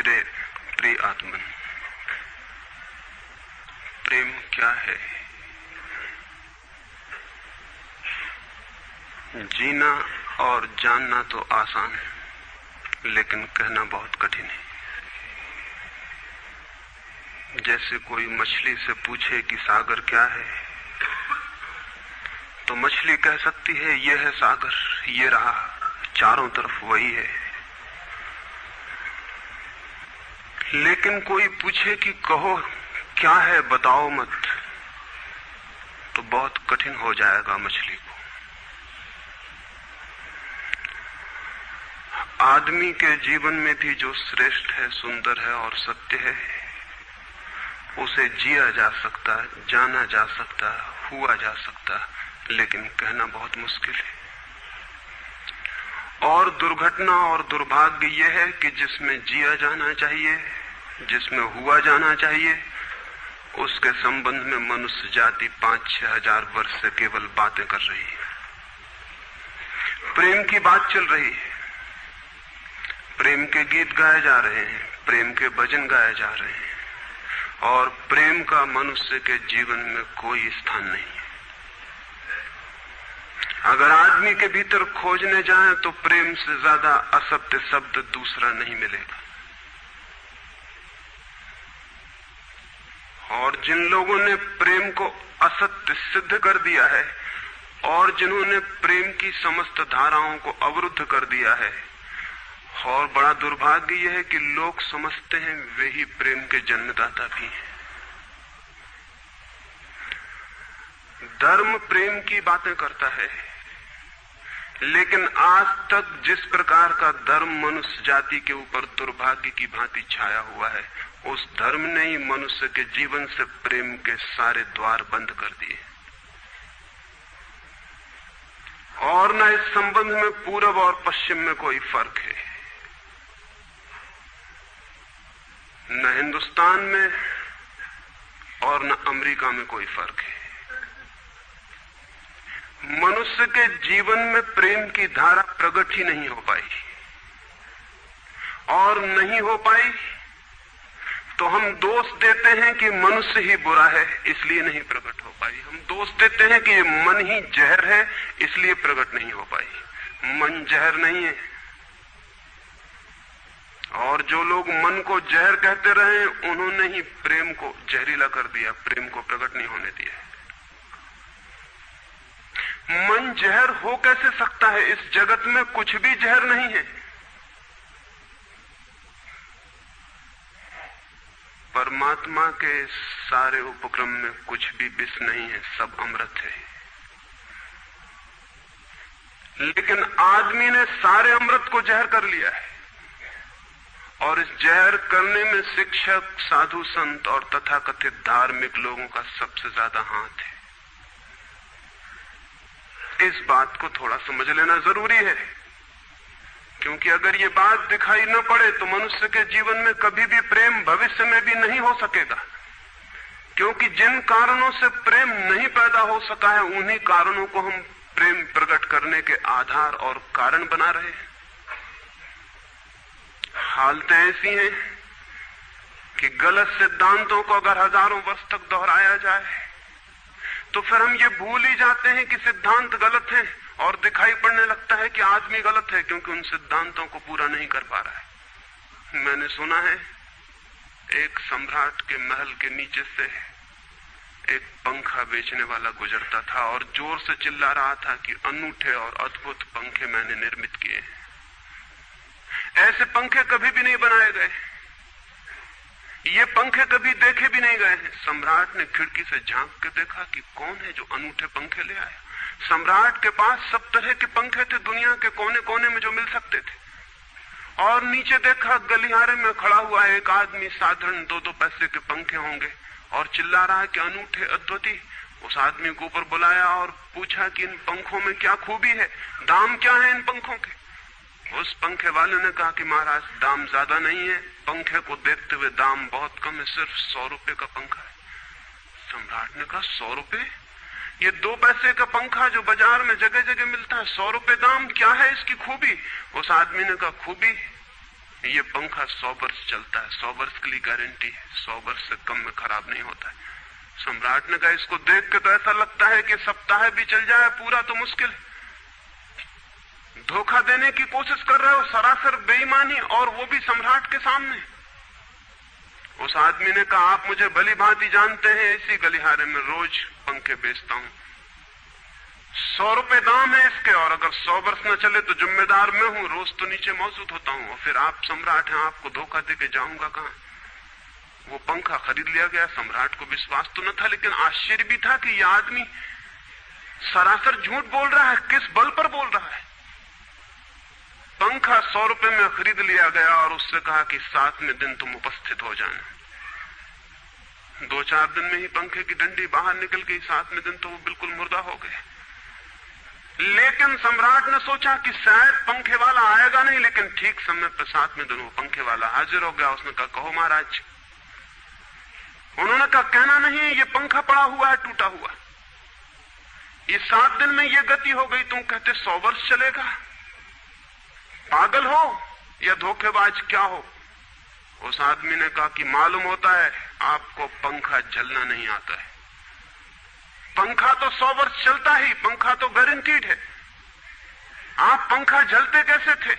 मेरे प्रिय आत्मन, प्रेम क्या है? जीना और जानना तो आसान है, लेकिन कहना बहुत कठिन है। जैसे कोई मछली से पूछे कि सागर क्या है, तो मछली कह सकती है ये है सागर, ये रहा, चारों तरफ वही है। लेकिन कोई पूछे कि कहो क्या है, बताओ मत, तो बहुत कठिन हो जाएगा मछली को। आदमी के जीवन में भी जो श्रेष्ठ है, सुंदर है और सत्य है, उसे जिया जा सकता, जाना जा सकता, हुआ जा सकता, लेकिन कहना बहुत मुश्किल है। और दुर्घटना और दुर्भाग्य यह है कि जिसमें जिया जाना चाहिए, जिसमें हुआ जाना चाहिए, उसके संबंध में मनुष्य जाति 5-6 हजार वर्ष से केवल बातें कर रही है। प्रेम की बात चल रही है, प्रेम के गीत गाए जा रहे हैं, प्रेम के भजन गाए जा रहे हैं, और प्रेम का मनुष्य के जीवन में कोई स्थान नहीं है। अगर आदमी के भीतर खोजने जाएं तो प्रेम से ज्यादा असत्य शब्द दूसरा नहीं मिलेगा। और जिन लोगों ने प्रेम को असत्य सिद्ध कर दिया है और जिन्होंने प्रेम की समस्त धाराओं को अवरुद्ध कर दिया है, और बड़ा दुर्भाग्य यह है कि लोग समझते हैं वे ही प्रेम के जन्मदाता भी हैं। धर्म प्रेम की बातें करता है, लेकिन आज तक जिस प्रकार का धर्म मनुष्य जाति के ऊपर दुर्भाग्य की भांति छाया हुआ है, उस धर्म ने ही मनुष्य के जीवन से प्रेम के सारे द्वार बंद कर दिए। और न इस संबंध में पूरब और पश्चिम में कोई फर्क है, न हिंदुस्तान में और न अमेरिका में कोई फर्क है। मनुष्य के जीवन में प्रेम की धारा प्रकट ही नहीं हो पाई, और नहीं हो पाई तो हम दोष देते हैं कि मनुष्य ही बुरा है, इसलिए नहीं प्रकट हो पाई। हम दोष देते हैं कि ये मन ही जहर है, इसलिए प्रकट नहीं हो पाई। मन जहर नहीं है, और जो लोग मन को जहर कहते रहे, उन्होंने ही प्रेम को जहरीला कर दिया, प्रेम को प्रकट नहीं होने दिया। मन जहर हो कैसे सकता है? इस जगत में कुछ भी जहर नहीं है। परमात्मा के सारे उपक्रम में कुछ भी विष नहीं है, सब अमृत है। लेकिन आदमी ने सारे अमृत को जहर कर लिया है, और इस जहर करने में शिक्षक, साधु संत और तथाकथित धार्मिक लोगों का सबसे ज्यादा हाथ है। इस बात को थोड़ा समझ लेना जरूरी है, क्योंकि अगर ये बात दिखाई न पड़े तो मनुष्य के जीवन में कभी भी प्रेम भविष्य में भी नहीं हो सकेगा। क्योंकि जिन कारणों से प्रेम नहीं पैदा हो सका है, उन्हीं कारणों को हम प्रेम प्रकट करने के आधार और कारण बना रहे हैं। हालतें ऐसी हैं कि गलत सिद्धांतों को अगर हजारों वर्ष तक दोहराया जाए तो फिर हम ये भूल ही जाते हैं कि सिद्धांत गलत हैं, और दिखाई पड़ने लगता है कि आदमी गलत है, क्योंकि उन सिद्धांतों को पूरा नहीं कर पा रहा है। मैंने सुना है एक सम्राट के महल के नीचे से एक पंखा बेचने वाला गुजरता था और जोर से चिल्ला रहा था कि अनूठे और अद्भुत पंखे मैंने निर्मित किए हैं। ऐसे पंखे कभी भी नहीं बनाए गए, ये पंखे कभी देखे भी नहीं गए हैं। सम्राट ने खिड़की से झांक के देखा कि कौन है जो अनूठे पंखे ले आया। सम्राट के पास सब तरह के पंखे थे, दुनिया के कोने कोने में जो मिल सकते थे। और नीचे देखा, गलियारे में खड़ा हुआ एक आदमी, साधारण 2-2 पैसे के पंखे होंगे, और चिल्ला रहा है कि अनूठे, अद्वितीय। उस आदमी को ऊपर बुलाया और पूछा कि इन पंखों में क्या खूबी है, दाम क्या है इन पंखों के? उस पंखे वाले ने कहा कि महाराज, दाम ज्यादा नहीं है, पंखे को देखते हुए दाम बहुत कम है, सिर्फ 100 रुपए का पंखा है। सम्राट ने कहा 100 रुपए? ये 2 पैसे का पंखा जो बाजार में जगह जगह मिलता है, 100 रुपए दाम, क्या है इसकी खूबी? उस आदमी ने कहा खूबी ये पंखा 100 वर्ष चलता है, 100 वर्ष के लिए गारंटी है, 100 वर्ष से कम में खराब नहीं होता है। सम्राट ने कहा इसको देख के तो ऐसा लगता है कि सप्ताह भी चल जाए, पूरा तो मुश्किल है। धोखा देने की कोशिश कर रहे हो, सरासर बेईमानी, और वो भी सम्राट के सामने। उस आदमी ने कहा आप मुझे भली भांति जानते हैं, इसी गलिहारे में रोज पंखे बेचता हूं, 100 रुपए दाम है इसके, और अगर 100 वर्ष न चले तो जिम्मेदार मैं हूं, रोज तो नीचे मौजूद होता हूं, और फिर आप सम्राट हैं, आपको धोखा देके जाऊंगा कहां। वो पंखा खरीद लिया गया। सम्राट को विश्वास तो न था, लेकिन आश्चर्य भी था कि यह आदमी सरासर झूठ बोल रहा है, किस बल पर बोल रहा है। पंखा 100 रुपए में खरीद लिया गया और उससे कहा कि 7वें दिन तुम उपस्थित हो जाना। 2-4 दिन में ही पंखे की डंडी बाहर निकल गई, 7वें दिन तो वो बिल्कुल मुर्दा हो गए। लेकिन सम्राट ने सोचा कि शायद पंखे वाला आएगा नहीं, लेकिन ठीक समय पर 7वें दिन वो पंखे वाला हाजिर हो गया। उसने कहा कहो महाराज। उन्होंने कहा कहना नहीं, ये पंखा पड़ा हुआ है टूटा हुआ, ये 7 दिन में ये गति हो गई, तुम कहते 100 वर्ष चलेगा। पागल हो या धोखेबाज क्या हो। उस आदमी ने कहा कि मालूम होता है आपको पंखा जलना नहीं आता है, पंखा तो 100 वर्ष चलता ही, पंखा तो गारंटीड है, आप पंखा जलते कैसे थे।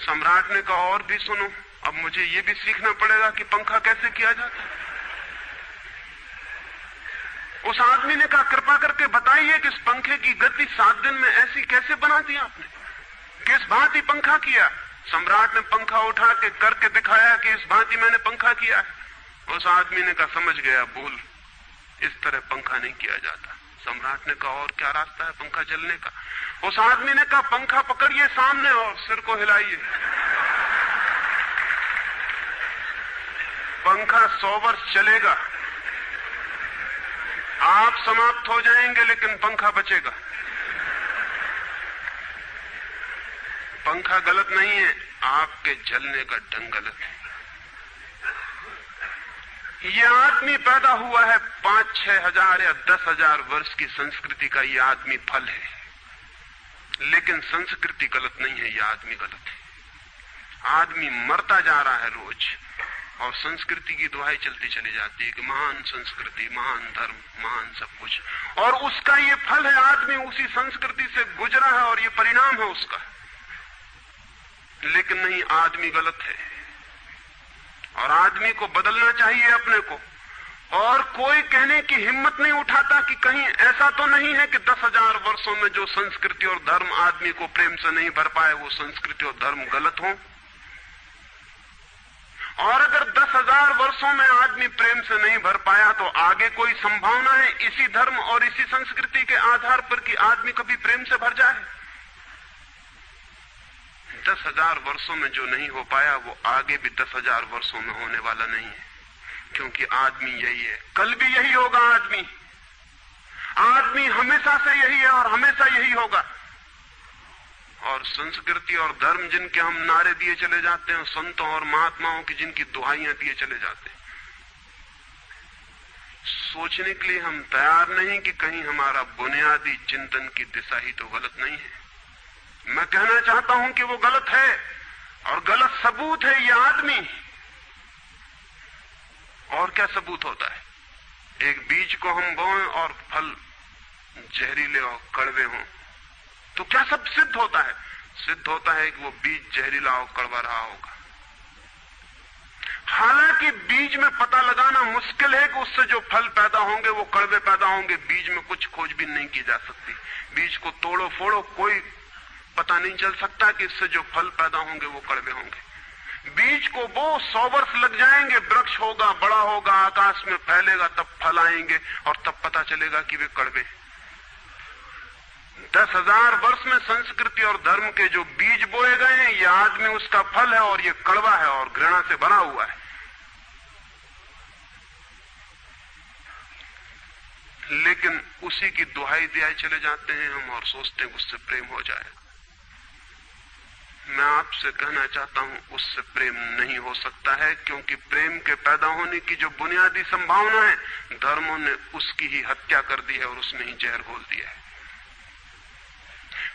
सम्राट ने कहा और भी सुनो, अब मुझे ये भी सीखना पड़ेगा कि पंखा कैसे किया जाता है। उस आदमी ने कहा कृपा करके बताइए कि इस पंखे की गति 7 दिन में ऐसी कैसे बना दी आपने, किस भांति पंखा किया। सम्राट ने पंखा उठा के करके दिखाया कि इस भांति मैंने पंखा किया है। उस आदमी ने कहा समझ गया, भूल, इस तरह पंखा नहीं किया जाता। सम्राट ने कहा और क्या रास्ता है पंखा जलने का। उस आदमी ने कहा पंखा पकड़िए सामने और सिर को हिलाइए, पंखा 100 वर्ष चलेगा, आप समाप्त हो जाएंगे लेकिन पंखा बचेगा। पंखा गलत नहीं है, आपके जलने का ढंग गलत है। यह आदमी पैदा हुआ है 5-6 हजार या 10,000 वर्ष की संस्कृति का, यह आदमी फल है, लेकिन संस्कृति गलत नहीं है, यह आदमी गलत है। आदमी मरता जा रहा है रोज, और संस्कृति की दुहाई चलती चली जाती है कि महान संस्कृति, महान धर्म, महान सब कुछ, और उसका ये फल है, आदमी उसी संस्कृति से गुजरा है और ये परिणाम है उसका। लेकिन नहीं, आदमी गलत है और आदमी को बदलना चाहिए अपने को। और कोई कहने की हिम्मत नहीं उठाता कि कहीं ऐसा तो नहीं है कि 10,000 वर्षों में जो संस्कृति और धर्म आदमी को प्रेम से नहीं भर पाए, वो संस्कृति और धर्म गलत हो। और अगर 10,000 वर्षों में आदमी प्रेम से नहीं भर पाया, तो आगे कोई संभावना है इसी धर्म और इसी संस्कृति के आधार पर कि आदमी कभी प्रेम से भर जाए। 10,000 वर्षों में जो नहीं हो पाया, वो आगे भी 10,000 वर्षों में होने वाला नहीं है, क्योंकि आदमी यही है, कल भी यही होगा। आदमी हमेशा से यही है और हमेशा यही होगा। और संस्कृति और धर्म जिनके हम नारे दिए चले जाते हैं, संतों और महात्माओं की जिनकी दुहाइयां दिए चले जाते हैं, सोचने के लिए हम तैयार नहीं कि कहीं हमारा बुनियादी चिंतन की दिशा ही तो गलत नहीं है। मैं कहना चाहता हूं कि वो गलत है, और गलत सबूत है ये आदमी। और क्या सबूत होता है? एक बीज को हम बोएं और फल जहरीले और कड़वे हों, तो क्या सब सिद्ध होता है? सिद्ध होता है कि वो बीज जहरीला और कड़वा रहा होगा। हालांकि बीज में पता लगाना मुश्किल है कि उससे जो फल पैदा होंगे वो कड़वे पैदा होंगे। बीज में कुछ खोजबीन नहीं की जा सकती। बीज को तोड़ो फोड़ो, कोई पता नहीं चल सकता कि इससे जो फल पैदा होंगे वो कड़वे होंगे। बीज को वो 100 वर्ष लग जाएंगे, वृक्ष होगा, बड़ा होगा, आकाश में फैलेगा, तब फल आएंगे और तब पता चलेगा कि वे कड़वे। 10,000 वर्ष में संस्कृति और धर्म के जो बीज बोए गए हैं, ये आदमी उसका फल है और ये कड़वा है और घृणा से भरा हुआ है। लेकिन उसी की दुहाई दिए चले जाते हैं हम और सोचते हैं उससे प्रेम हो जाए। मैं आपसे कहना चाहता हूं उससे प्रेम नहीं हो सकता है, क्योंकि प्रेम के पैदा होने की जो बुनियादी संभावना है, धर्मों ने उसकी ही हत्या कर दी है और उसमें ही जहर घोल दिया है।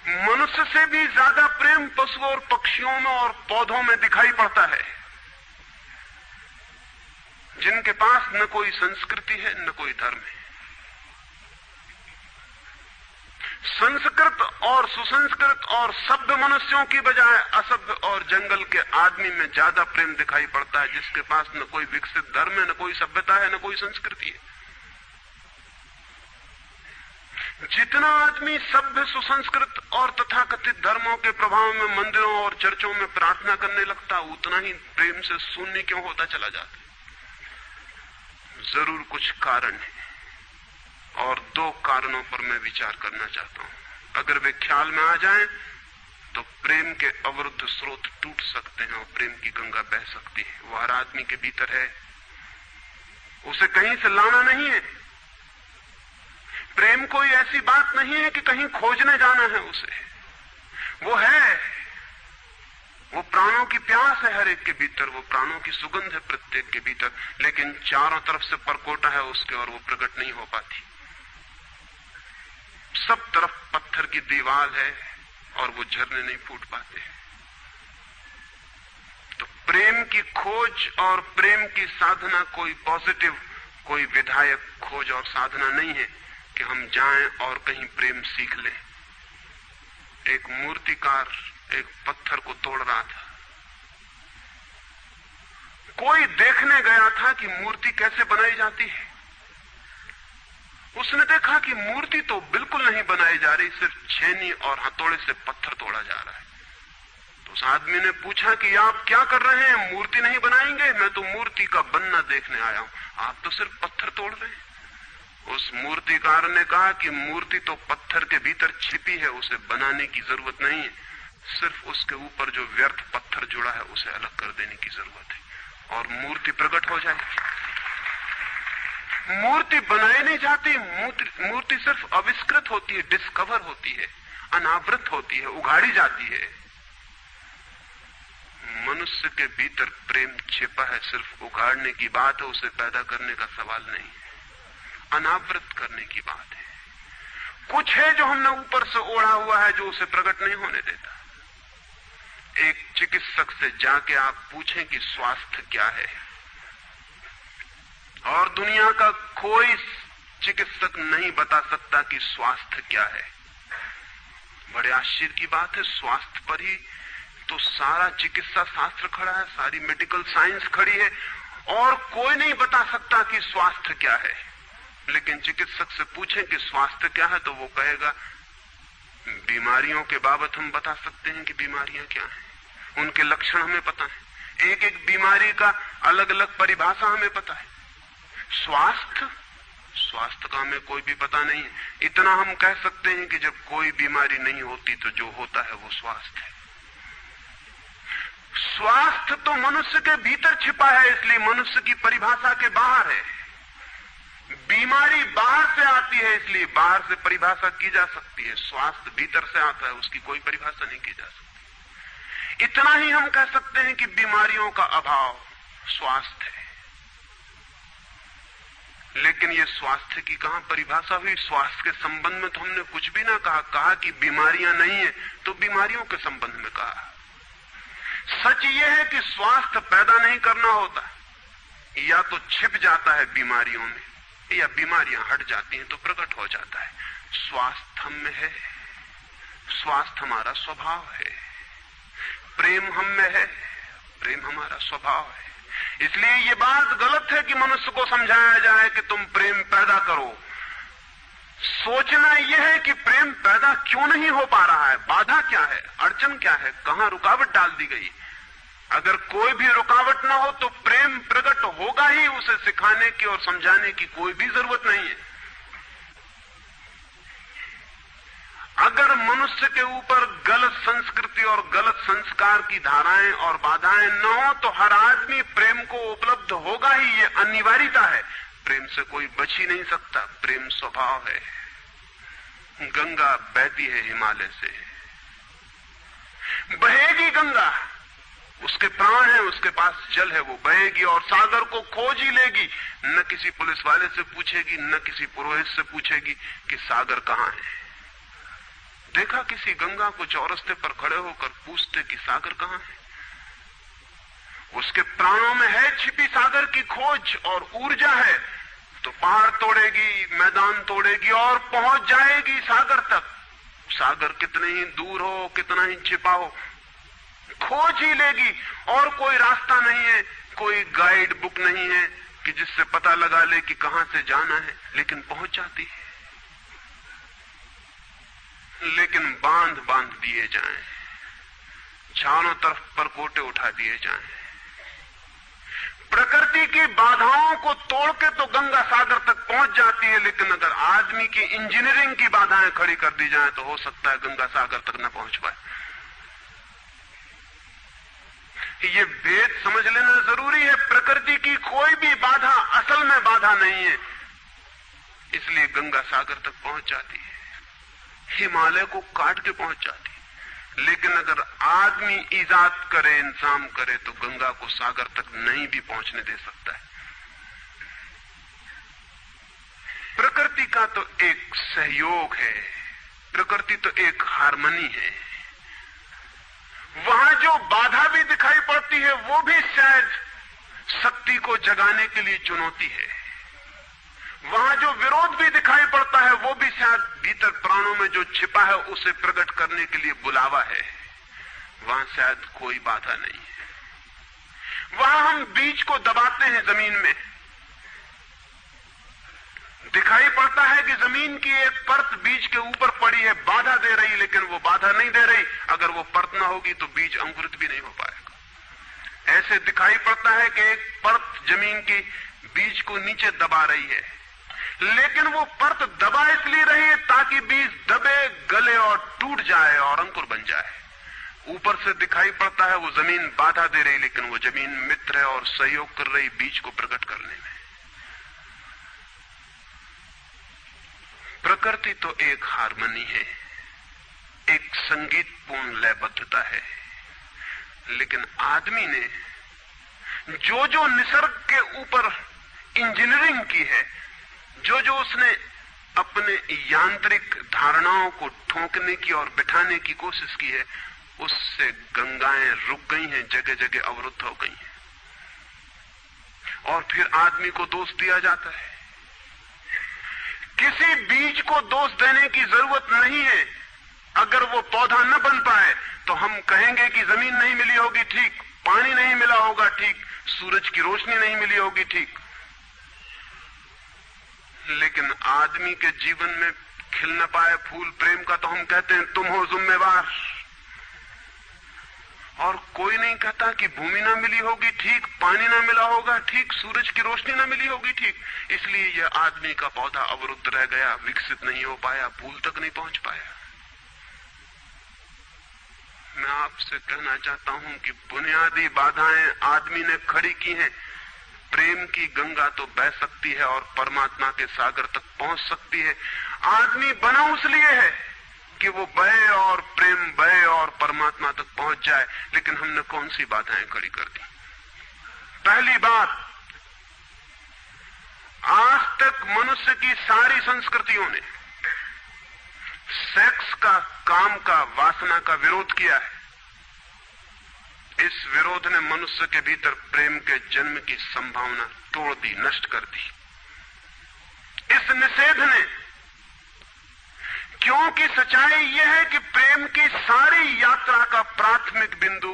मनुष्य से भी ज्यादा प्रेम पशुओं और पक्षियों में और पौधों में दिखाई पड़ता है, जिनके पास न कोई संस्कृति है न कोई धर्म है। संस्कृत और सुसंस्कृत और सभ्य मनुष्यों की बजाय असभ्य और जंगल के आदमी में ज्यादा प्रेम दिखाई पड़ता है, जिसके पास न कोई विकसित धर्म है, न कोई सभ्यता है, न कोई संस्कृति है। जितना आदमी सभ्य, सुसंस्कृत और तथाकथित धर्मों के प्रभाव में मंदिरों और चर्चों में प्रार्थना करने लगता, उतना ही प्रेम से शून्य क्यों होता चला जाता। जरूर कुछ कारण है, और दो कारणों पर मैं विचार करना चाहता हूं। अगर वे ख्याल में आ जाएं तो प्रेम के अवरुद्ध स्रोत टूट सकते हैं और प्रेम की गंगा बह सकती है। वो हर आदमी के भीतर है, उसे कहीं से लाना नहीं है। प्रेम कोई ऐसी बात नहीं है कि कहीं खोजने जाना है उसे, वो है, वो प्राणों की प्यास है हर एक के भीतर, वो प्राणों की सुगंध है प्रत्येक के भीतर, लेकिन चारों तरफ से परकोटा है उसके और वो प्रकट नहीं हो पाती। सब तरफ पत्थर की दीवार है और वो झरने नहीं फूट पाते। तो प्रेम की खोज और प्रेम की साधना कोई पॉजिटिव, कोई विधायक खोज और साधना नहीं है कि हम जाएं और कहीं प्रेम सीख लें। एक मूर्तिकार एक पत्थर को तोड़ रहा था, कोई देखने गया था कि मूर्ति कैसे बनाई जाती है। उसने देखा कि मूर्ति तो बिल्कुल नहीं बनाई जा रही, सिर्फ छेनी और हथौड़े से पत्थर तोड़ा जा रहा है। तो उस आदमी ने पूछा कि आप क्या कर रहे हैं, मूर्ति नहीं बनाएंगे? मैं तो मूर्ति का बनना देखने आया हूं, आप तो सिर्फ पत्थर तोड़ रहे हैं। उस मूर्तिकार ने कहा कि मूर्ति तो पत्थर के भीतर छिपी है, उसे बनाने की जरूरत नहीं है, सिर्फ उसके ऊपर जो व्यर्थ पत्थर जुड़ा है उसे अलग कर देने की जरूरत है और मूर्ति प्रकट हो जाएगी। मूर्ति बनाई नहीं जाती, मूर्ति सिर्फ आविष्कृत होती है, डिस्कवर होती है, अनावृत होती है, उघाड़ी जाती है। मनुष्य के भीतर प्रेम छिपा है, सिर्फ उघाड़ने की बात है, उसे पैदा करने का सवाल नहीं है, अनावृत करने की बात है। कुछ है जो हमने ऊपर से ओढ़ा हुआ है, जो उसे प्रकट नहीं होने देता। एक चिकित्सक से जाके आप पूछें कि स्वास्थ्य क्या है, और दुनिया का कोई चिकित्सक नहीं बता सकता कि स्वास्थ्य क्या है। बड़े आश्चर्य की बात है, स्वास्थ्य पर ही तो सारा चिकित्सा शास्त्र खड़ा है, सारी मेडिकल साइंस खड़ी है, और कोई नहीं बता सकता कि स्वास्थ्य क्या है। लेकिन चिकित्सक से पूछें कि स्वास्थ्य क्या है, तो वो कहेगा बीमारियों के बाबत हम बता सकते हैं कि बीमारियां क्या हैं, उनके लक्षण हमें पता है, एक एक बीमारी का अलग अलग परिभाषा हमें पता है। स्वास्थ्य का हमें कोई भी पता नहीं है। इतना हम कह सकते हैं कि जब कोई बीमारी नहीं होती तो जो होता है वो स्वास्थ्य है। स्वास्थ्य तो मनुष्य के भीतर छिपा है, इसलिए मनुष्य की परिभाषा के बाहर है। बीमारी बाहर से आती है, इसलिए बाहर से परिभाषा की जा सकती है। स्वास्थ्य भीतर से आता है, उसकी कोई परिभाषा नहीं की जा सकती। इतना ही हम कह सकते हैं कि बीमारियों का अभाव स्वास्थ्य है। लेकिन ये स्वास्थ्य की कहां परिभाषा हुई? स्वास्थ्य के संबंध में तो हमने कुछ भी ना कहा कि बीमारियां नहीं है, तो बीमारियों के संबंध में कहा। सच ये है कि स्वास्थ्य पैदा नहीं करना होता, या तो छिप जाता है बीमारियों में, या बीमारियां हट जाती हैं तो प्रकट हो जाता है। स्वास्थ्य हम में है, स्वास्थ्य हमारा स्वभाव है। प्रेम हम में है, प्रेम हमारा स्वभाव है। इसलिए ये बात गलत है कि मनुष्य को समझाया जाए कि तुम प्रेम पैदा करो। सोचना यह है कि प्रेम पैदा क्यों नहीं हो पा रहा है, बाधा क्या है, अड़चन क्या है, कहां रुकावट डाल दी गई। अगर कोई भी रुकावट ना हो तो प्रेम प्रकट होगा ही। उसे सिखाने की और समझाने की कोई भी जरूरत नहीं है। अगर मनुष्य के ऊपर गलत संस्कृति और गलत संस्कार की धाराएं और बाधाएं न हो तो हर आदमी प्रेम को उपलब्ध होगा ही, ये अनिवार्यता है। प्रेम से कोई बच ही नहीं सकता, प्रेम स्वभाव है। गंगा बहती है हिमालय से, बहेगी गंगा, उसके प्राण है, उसके पास जल है, वो बहेगी और सागर को खोज ही लेगी। न किसी पुलिस वाले से पूछेगी, न किसी पुरोहित से पूछेगी कि सागर कहां है। देखा किसी गंगा को चौरस्ते पर खड़े होकर पूछते कि सागर कहां है? उसके प्राणों में है छिपी सागर की खोज और ऊर्जा है, तो पहाड़ तोड़ेगी, मैदान तोड़ेगी और पहुंच जाएगी सागर तक। सागर कितने ही दूर हो, कितना ही छिपा हो, खोज ही लेगी। और कोई रास्ता नहीं है, कोई गाइड बुक नहीं है कि जिससे पता लगा ले कि कहां से जाना है, लेकिन पहुंच जाती है। लेकिन बांध बांध दिए जाएं, चारों तरफ परकोटे उठा दिए जाएं, प्रकृति की बाधाओं को तोड़ के तो गंगा सागर तक पहुंच जाती है, लेकिन अगर आदमी की इंजीनियरिंग की बाधाएं खड़ी कर दी जाएं तो हो सकता है गंगा सागर तक न पहुंच पाए। ये भेद समझ लेना जरूरी है। प्रकृति की कोई भी बाधा असल में बाधा नहीं है, इसलिए गंगा सागर तक पहुंच जाती है, हिमालय को काट के पहुंच जाती है। लेकिन अगर आदमी ईजाद करे, इंतजाम करे, तो गंगा को सागर तक नहीं भी पहुंचने दे सकता है। प्रकृति का तो एक सहयोग है, प्रकृति तो एक हार्मनी है। वहां जो बाधा भी दिखाई पड़ती है वो भी शायद शक्ति को जगाने के लिए चुनौती है। वहां जो विरोध भी दिखाई पड़ता है वो भी शायद भीतर प्राणों में जो छिपा है उसे प्रकट करने के लिए बुलावा है। वहां शायद कोई बाधा नहीं है। वहां हम बीज को दबाते हैं जमीन में, दिखाई पड़ता है कि जमीन की एक परत बीज के ऊपर पड़ी है, बाधा दे रही, लेकिन वो बाधा नहीं दे रही। अगर वो परत ना होगी तो बीज अंकुरित भी नहीं हो पाएगा। ऐसे दिखाई पड़ता है कि एक परत जमीन की बीज को नीचे दबा रही है, लेकिन वो परत दबा इसलिए रही है ताकि बीज दबे, गले और टूट जाए और अंकुर बन जाए। ऊपर से दिखाई पड़ता है वो जमीन बाधा दे रही, लेकिन वो जमीन मित्र है और सहयोग कर रही बीज को प्रकट करने में। प्रकृति तो एक हार्मनी है, एक संगीतपूर्ण लयबद्धता है, लेकिन आदमी ने जो जो निसर्ग के ऊपर इंजीनियरिंग की है, जो जो उसने अपने यांत्रिक धारणाओं को ठोंकने की और बिठाने की कोशिश की है, उससे गंगाएं रुक गई हैं, जगह जगह अवरुद्ध हो गई हैं। और फिर आदमी को दोष दिया जाता है। किसी बीज को दोष देने की जरूरत नहीं है। अगर वो पौधा न बन पाए तो हम कहेंगे कि जमीन नहीं मिली होगी, ठीक, पानी नहीं मिला होगा, ठीक, सूरज की रोशनी नहीं मिली होगी, ठीक। लेकिन आदमी के जीवन में खिल न पाए फूल प्रेम का तो हम कहते हैं तुम हो जिम्मेवार। और कोई नहीं कहता कि भूमि ना मिली होगी, ठीक, पानी ना मिला होगा, ठीक, सूरज की रोशनी ना मिली होगी, ठीक, इसलिए यह आदमी का पौधा अवरुद्ध रह गया, विकसित नहीं हो पाया, फूल तक नहीं पहुंच पाया। मैं आपसे कहना चाहता हूं कि बुनियादी बाधाएं आदमी ने खड़ी की हैं। प्रेम की गंगा तो बह सकती है और परमात्मा के सागर तक पहुंच सकती है। आदमी बना उस लिए है कि वो बहे और प्रेम बहे और परमात्मा तक पहुंच जाए, लेकिन हमने कौन सी बाधाएं खड़ी कर दी? पहली बात, आज तक मनुष्य की सारी संस्कृतियों ने सेक्स का, काम का, वासना का विरोध किया है। इस विरोध ने मनुष्य के भीतर प्रेम के जन्म की संभावना तोड़ दी, नष्ट कर दी। इस निषेध ने, क्योंकि सच्चाई यह है कि प्रेम की सारी यात्रा का प्राथमिक बिंदु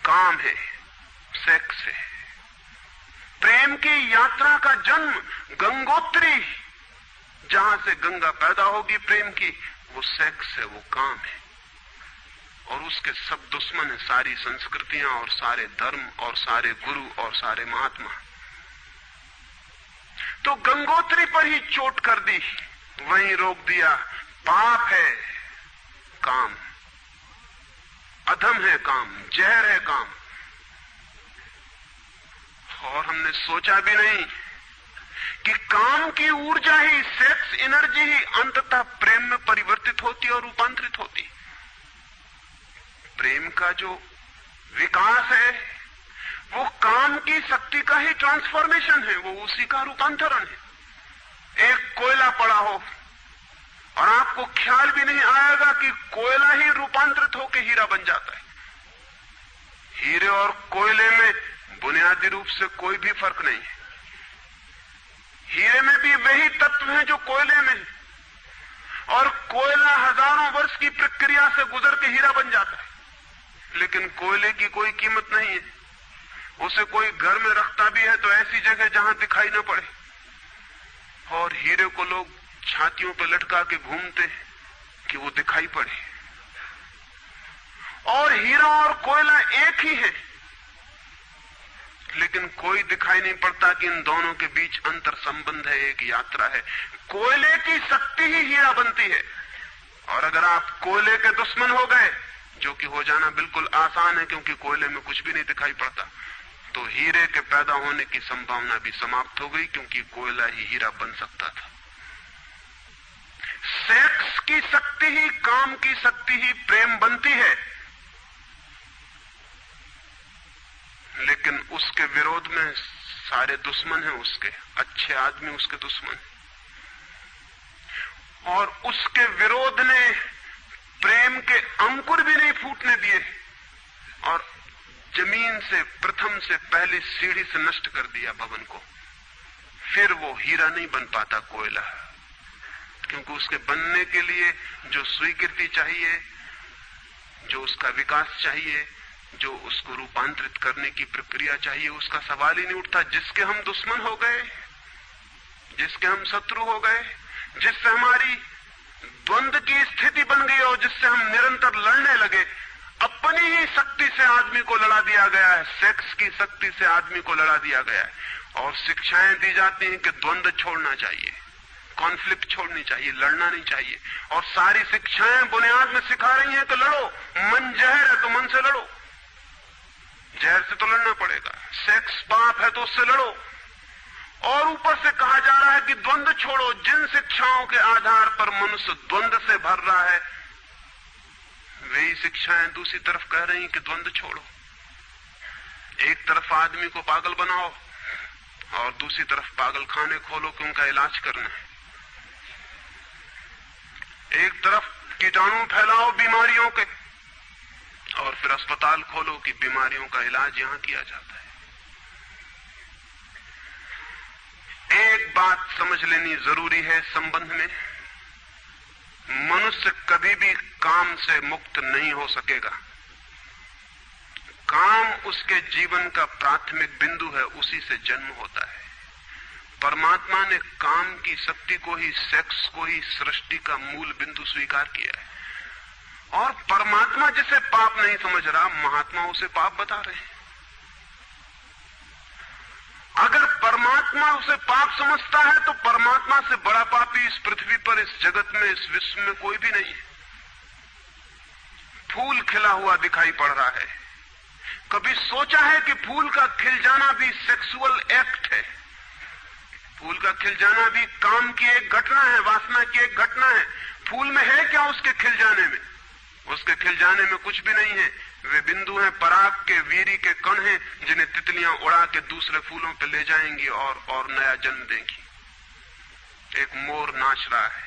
काम है, सेक्स है। प्रेम की यात्रा का जन्म गंगोत्री, जहां से गंगा पैदा होगी प्रेम की, वो सेक्स है, वो काम है। और उसके सब दुश्मन है, सारी संस्कृतियां और सारे धर्म और सारे गुरु और सारे महात्मा। तो गंगोत्री पर ही चोट कर दी, वहीं रोक दिया। पाप है काम, अधम है काम, जहर है काम। और हमने सोचा भी नहीं कि काम की ऊर्जा ही, सेक्स एनर्जी ही अंततः प्रेम में परिवर्तित होती और रूपांतरित होती। प्रेम का जो विकास है वो काम की शक्ति का ही ट्रांसफॉर्मेशन है, वो उसी का रूपांतरण है। एक कोयला पड़ा हो और आपको ख्याल भी नहीं आएगा कि कोयला ही रूपांतरित होकर हीरा बन जाता है। हीरे और कोयले में बुनियादी रूप से कोई भी फर्क नहीं है। हीरे में भी वही तत्व हैं जो कोयले में है, और कोयला हजारों वर्ष की प्रक्रिया से गुजर के हीरा बन जाता है। लेकिन कोयले की कोई कीमत नहीं है। उसे कोई घर में रखता भी है तो ऐसी जगह जहां दिखाई न पड़े, और हीरे को लोग छातियों पर लटका के घूमते हैं कि वो दिखाई पड़े। और हीरा और कोयला एक ही है, लेकिन कोई दिखाई नहीं पड़ता कि इन दोनों के बीच अंतर संबंध है, एक यात्रा है। कोयले की शक्ति ही हीरा बनती है, और अगर आप कोयले के दुश्मन हो गए, जो कि हो जाना बिल्कुल आसान है क्योंकि कोयले में कुछ भी नहीं दिखाई पड़ता, तो हीरे के पैदा होने की संभावना भी समाप्त हो गई, क्योंकि कोयला ही हीरा बन सकता था। सेक्स की शक्ति ही, काम की शक्ति ही प्रेम बनती है, लेकिन उसके विरोध में सारे दुश्मन हैं उसके, अच्छे आदमी उसके दुश्मन हैं। और उसके विरोध ने प्रेम के अंकुर भी नहीं फूटने दिए, और जमीन से प्रथम से पहली सीढ़ी से नष्ट कर दिया भवन को। फिर वो हीरा नहीं बन पाता कोयला, क्योंकि उसके बनने के लिए जो स्वीकृति चाहिए, जो उसका विकास चाहिए, जो उसको रूपांतरित करने की प्रक्रिया चाहिए, उसका सवाल ही नहीं उठता। जिसके हम दुश्मन हो गए, जिसके हम शत्रु हो गए, जिससे हमारी द्वंद्व की स्थिति बन गई और जिससे हम निरंतर लड़ने लगे, अपनी ही शक्ति से आदमी को लड़ा दिया गया है, सेक्स की शक्ति से आदमी को लड़ा दिया गया है। और शिक्षाएं दी जाती हैं कि द्वंद्व छोड़ना चाहिए, कॉन्फ्लिक्ट छोड़नी चाहिए, लड़ना नहीं चाहिए। और सारी शिक्षाएं बुनियाद में सिखा रही हैं कि लड़ो, मन जहर है तो मन से लड़ो, जहर से तो लड़ना पड़ेगा। सेक्स पाप है तो उससे लड़ो। और ऊपर से कहा जा रहा है कि द्वंद्व छोड़ो। जिन शिक्षाओं के आधार पर मनुष्य द्वंद्व से भर रहा है, वही शिक्षाएं दूसरी तरफ कह रही हैं कि द्वंद्व छोड़ो। एक तरफ आदमी को पागल बनाओ और दूसरी तरफ पागल खाने खोलो कि उनका इलाज करना है। एक तरफ कीटाणु फैलाओ बीमारियों के, और फिर अस्पताल खोलो कि बीमारियों का इलाज यहां किया जाता है। एक बात समझ लेनी जरूरी है संबंध में, मनुष्य कभी भी काम से मुक्त नहीं हो सकेगा। काम उसके जीवन का प्राथमिक बिंदु है, उसी से जन्म होता है। परमात्मा ने काम की शक्ति को ही, सेक्स को ही सृष्टि का मूल बिंदु स्वीकार किया है। और परमात्मा जिसे पाप नहीं समझ रहा, महात्मा उसे पाप बता रहे हैं। अगर परमात्मा उसे पाप समझता है तो परमात्मा से बड़ा पापी इस पृथ्वी पर, इस जगत में, इस विश्व में कोई भी नहीं है। फूल खिला हुआ दिखाई पड़ रहा है। कभी सोचा है कि फूल का खिल जाना भी सेक्सुअल एक्ट है? फूल का खिल जाना भी काम की एक घटना है, वासना की एक घटना है। फूल में है क्या उसके खिल जाने में? उसके खिल जाने में कुछ भी नहीं है। वे बिंदु हैं, पराग के, वीरी के कण हैं, जिन्हें तितलियां उड़ा के दूसरे फूलों पे ले जाएंगी और नया जन्म देंगी। एक मोर नाच रहा है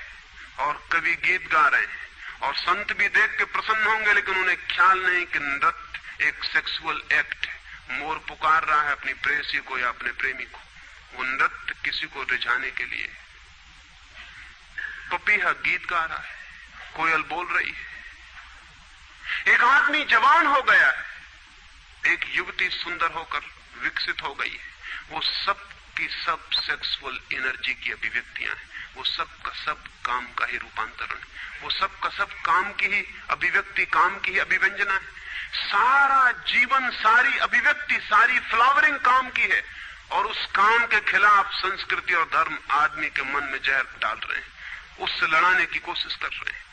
और कवि गीत गा रहे हैं, और संत भी देख के प्रसन्न होंगे, लेकिन उन्हें ख्याल नहीं कि नृत्य एक सेक्सुअल एक्ट है। मोर पुकार रहा है अपनी प्रेयसी को या अपने प्रेमी को, वो नृत्य किसी को रिझाने के लिए। पपीहा गीत गा रहा है, कोयल बोल रही है। एक आदमी जवान हो गया है, एक युवती सुंदर होकर विकसित हो गई है। वो सब की सब सेक्सुअल एनर्जी की अभिव्यक्तियां हैं। वो सब का सब काम का ही रूपांतरण है। वो सब का सब काम की ही अभिव्यक्ति, काम की ही अभिव्यंजना है। सारा जीवन, सारी अभिव्यक्ति, सारी फ्लावरिंग काम की है। और उस काम के खिलाफ संस्कृति और धर्म आदमी के मन में जहर डाल रहे हैं, उससे लड़ाने की कोशिश कर रहे हैं।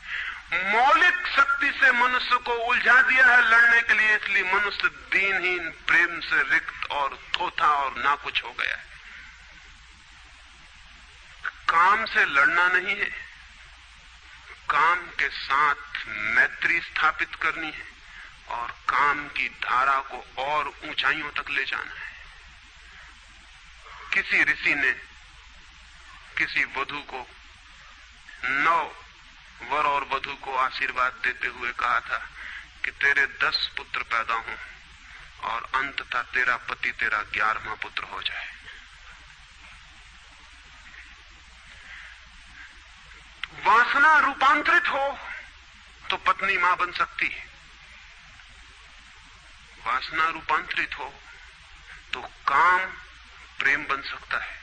मौलिक शक्ति से मनुष्य को उलझा दिया है लड़ने के लिए, इसलिए मनुष्य दीनहीन, प्रेम से रिक्त और थोथा और नाकुछ हो गया है। काम से लड़ना नहीं है, काम के साथ मैत्री स्थापित करनी है और काम की धारा को और ऊंचाइयों तक ले जाना है। किसी ऋषि ने किसी वधू को 9 वर और वधू को आशीर्वाद देते हुए कहा था कि तेरे 10 पुत्र पैदा हों और अंततः तेरा पति तेरा 11वां पुत्र हो जाए। वासना रूपांतरित हो तो पत्नी मां बन सकती है, वासना रूपांतरित हो तो काम प्रेम बन सकता है,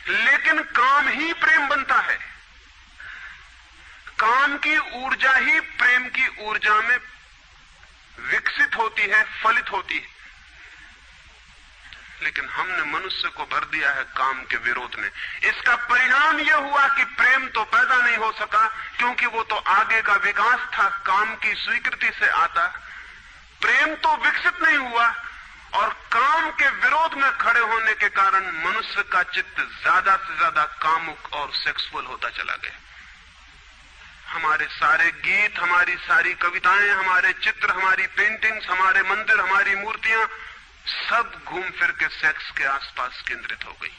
लेकिन काम ही प्रेम बनता है। काम की ऊर्जा ही प्रेम की ऊर्जा में विकसित होती है, फलित होती है। लेकिन हमने मनुष्य को भर दिया है काम के विरोध में। इसका परिणाम यह हुआ कि प्रेम तो पैदा नहीं हो सका, क्योंकि वो तो आगे का विकास था, काम की स्वीकृति से आता। प्रेम तो विकसित नहीं हुआ और काम के विरोध में खड़े होने के कारण मनुष्य का चित्त ज्यादा से ज्यादा कामुक और सेक्सुअल होता चला गया। हमारे सारे गीत, हमारी सारी कविताएं, हमारे चित्र, हमारी पेंटिंग्स, हमारे मंदिर, हमारी मूर्तियां सब घूम फिर के सेक्स के आसपास केंद्रित हो गई।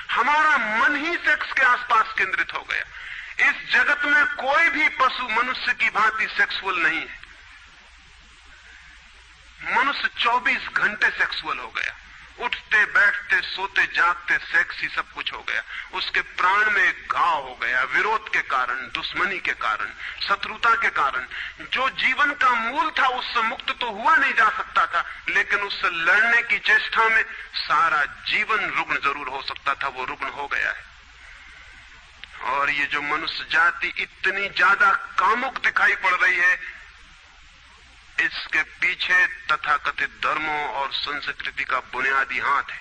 हमारा मन ही सेक्स के आसपास केंद्रित हो गया। इस जगत में कोई भी पशु मनुष्य की भांति सेक्सुअल नहीं है। मनुष्य 24 घंटे सेक्सुअल हो गया। उठते बैठते सोते जागते सेक्स ही सब कुछ हो गया। उसके प्राण में एक घाव हो गया, विरोध के कारण, दुश्मनी के कारण, शत्रुता के कारण। जो जीवन का मूल था उससे मुक्त तो हुआ नहीं जा सकता था, लेकिन उससे लड़ने की चेष्टा में सारा जीवन रुग्ण जरूर हो सकता था, वो रुग्ण हो गया है। और ये जो मनुष्य जाति इतनी ज्यादा कामुक दिखाई पड़ रही है, इसके पीछे तथाकथित धर्मों और संस्कृति का बुनियादी हाथ है।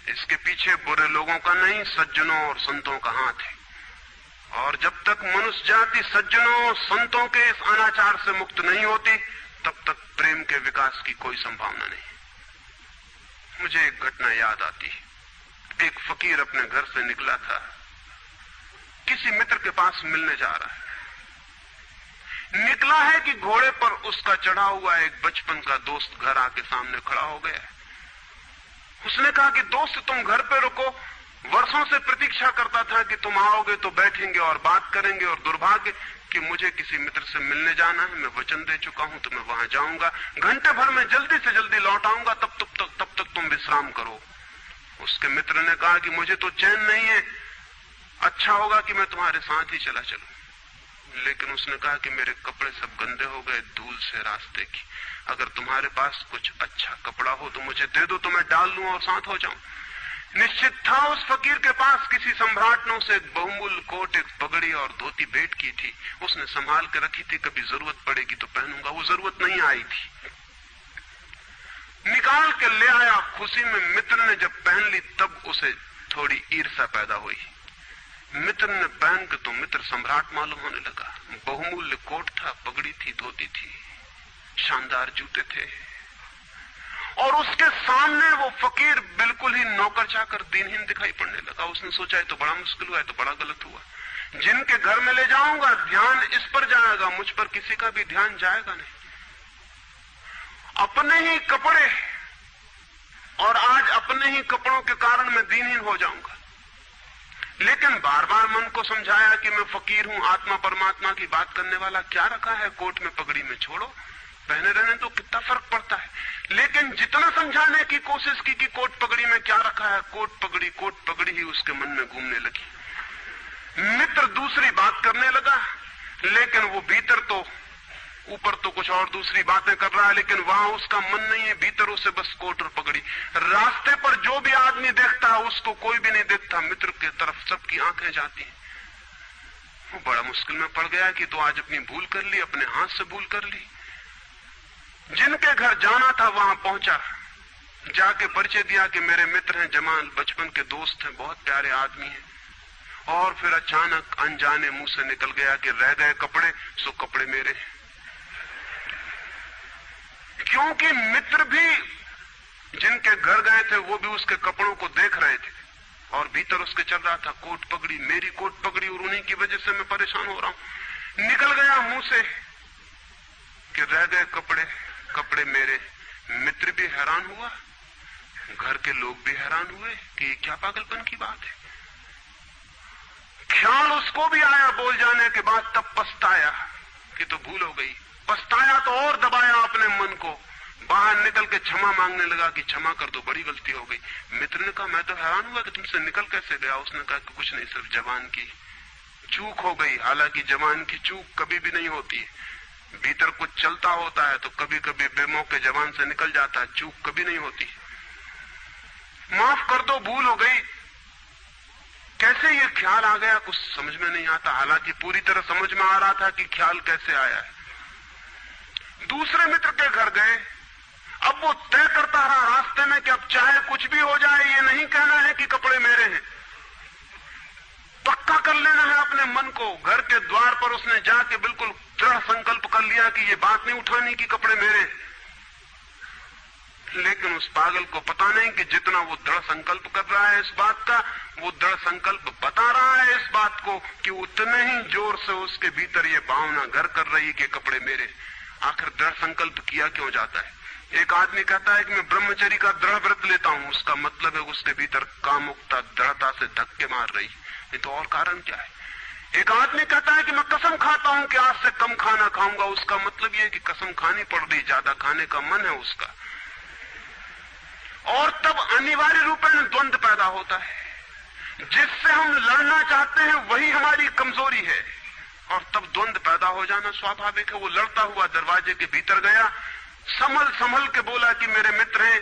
इसके पीछे बुरे लोगों का नहीं, सज्जनों और संतों का हाथ है। और जब तक मनुष्य जाति सज्जनों और संतों के इस अनाचार से मुक्त नहीं होती, तब तक प्रेम के विकास की कोई संभावना नहीं। मुझे एक घटना याद आती है। एक फकीर अपने घर से निकला था, किसी मित्र के पास मिलने जा रहा है। निकला है कि घोड़े पर उसका चढ़ा हुआ एक बचपन का दोस्त घर आके सामने खड़ा हो गया। उसने कहा कि दोस्त तुम घर पे रुको, वर्षों से प्रतीक्षा करता था कि तुम आओगे तो बैठेंगे और बात करेंगे, और दुर्भाग्य कि मुझे किसी मित्र से मिलने जाना है, मैं वचन दे चुका हूं तो मैं वहां जाऊंगा, घंटे भर में जल्दी से जल्दी लौट आऊंगा, तब तक तुम विश्राम करो। उसके मित्र ने कहा कि मुझे तो चैन नहीं है, अच्छा होगा कि मैं तुम्हारे साथ ही चला चलूं। लेकिन उसने कहा कि मेरे कपड़े सब गंदे हो गए धूल से रास्ते की, अगर तुम्हारे पास कुछ अच्छा कपड़ा हो तो मुझे दे दो, तो मैं डाल लूं और साथ हो जाऊं। निश्चित था उस फकीर के पास किसी सम्राट ने उसे एक बहुमूल्य कोट, एक पगड़ी और धोती भेंट की थी। उसने संभाल के रखी थी, कभी जरूरत पड़ेगी तो पहनूंगा। वो जरूरत नहीं आई थी, निकाल के ले आया खुशी में। मित्र ने जब पहन ली तब उसे थोड़ी ईर्ष्या पैदा हुई। मित्र ने पहन के तो मित्र सम्राट मालूम होने लगा। बहुमूल्य कोट था, पगड़ी थी, धोती थी, शानदार जूते थे, और उसके सामने वो फकीर बिल्कुल ही नौकर चाकर दीनहीन दिखाई पड़ने लगा। उसने सोचा है तो बड़ा मुश्किल हुआ है, तो बड़ा गलत हुआ। जिनके घर में ले जाऊंगा ध्यान इस पर जाएगा, मुझ पर किसी का भी ध्यान जाएगा नहीं। अपने ही कपड़े, और आज अपने ही कपड़ों के कारण मैं दीनहीन हो जाऊंगा। लेकिन बार बार मन को समझाया कि मैं फकीर हूं, आत्मा परमात्मा की बात करने वाला, क्या रखा है कोट में पगड़ी में, छोड़ो, पहने रहने तो कितना फर्क पड़ता है। लेकिन जितना समझाने की कोशिश की कि कोट पगड़ी में क्या रखा है, कोट पगड़ी ही उसके मन में घूमने लगी। मित्र दूसरी बात करने लगा, लेकिन वो भीतर तो, ऊपर तो कुछ और दूसरी बातें कर रहा है, लेकिन वहां उसका मन नहीं है, भीतर उसे बस कोट और पगड़ी। रास्ते पर जो भी आदमी देखता है उसको कोई भी नहीं देखता, मित्र की तरफ सबकी आंखें जाती हैं। वो बड़ा मुश्किल में पड़ गया कि तो आज अपनी भूल कर ली, अपने हाथ से भूल कर ली। जिनके घर जाना था वहां पहुंचा, जाके परिचय दिया कि मेरे मित्र हैं जमाल, बचपन के दोस्त हैं, बहुत प्यारे आदमी हैं। और फिर अचानक अनजाने मुंह से निकल गया कि रह गए कपड़े, सो कपड़े मेरे हैं। क्योंकि मित्र भी जिनके घर गए थे वो भी उसके कपड़ों को देख रहे थे, और भीतर उसके चल रहा था कोट पगड़ी, मेरी कोट पगड़ी, और उन्हीं की वजह से मैं परेशान हो रहा हूं। निकल गया मुंह से कि रह गए कपड़े, कपड़े मेरे। मित्र भी हैरान हुआ, घर के लोग भी हैरान हुए कि क्या पागलपन की बात है। ख्याल उसको भी आया बोल जाने के बाद, तब पछताया कि तो भूल हो गई। पछताया तो और दबाया अपने मन को, बाहर निकल के क्षमा मांगने लगा कि क्षमा कर दो, बड़ी गलती हो गई। मित्र ने कहा मैं तो हैरान हुआ कि तुमसे निकल कैसे गया। उसने कहा कि कुछ नहीं, सिर्फ जबान की चूक हो गई। हालांकि जबान की चूक कभी भी नहीं होती है, भीतर कुछ चलता होता है तो कभी कभी बेमौके जबान से निकल जाता है, चूक कभी नहीं होती। माफ कर दो, भूल हो गई। कैसे ये ख्याल आ गया कुछ समझ में नहीं आता, हालांकि पूरी तरह समझ में आ रहा था कि ख्याल कैसे आया है। दूसरे मित्र के घर गए। अब वो तय करता रहा रास्ते में कि अब चाहे कुछ भी हो जाए, ये नहीं कहना है कि कपड़े मेरे हैं, पक्का कर लेना है अपने मन को। घर के द्वार पर उसने जाके बिल्कुल दृढ़ संकल्प कर लिया कि ये बात नहीं उठानी कि कपड़े मेरे। लेकिन उस पागल को पता नहीं कि जितना वो दृढ़ संकल्प कर रहा है इस बात का, वो दृढ़ संकल्प बता रहा है इस बात को कि उतने ही जोर से उसके भीतर ये भावना घर कर रही कि कपड़े मेरे। आखिर दृढ़ संकल्प किया क्यों जाता है? एक आदमी कहता है कि मैं ब्रह्मचर्य का दृढ़ व्रत लेता हूं, उसका मतलब है उसके भीतर कामुकता दृढ़ता से धक्के मार रही, नहीं तो और कारण क्या है? एक आदमी कहता है कि मैं कसम खाता हूं कि आज से कम खाना खाऊंगा, उसका मतलब यह है कि कसम खानी पड़ रही, ज्यादा खाने का मन है उसका। और तब अनिवार्य रूप में द्वंद्व पैदा होता है। जिससे हम लड़ना चाहते हैं वही हमारी कमजोरी है, और तब द्वंद्व पैदा हो जाना स्वाभाविक है। वो लड़ता हुआ दरवाजे के भीतर गया, संभल संभल के बोला कि मेरे मित्र हैं,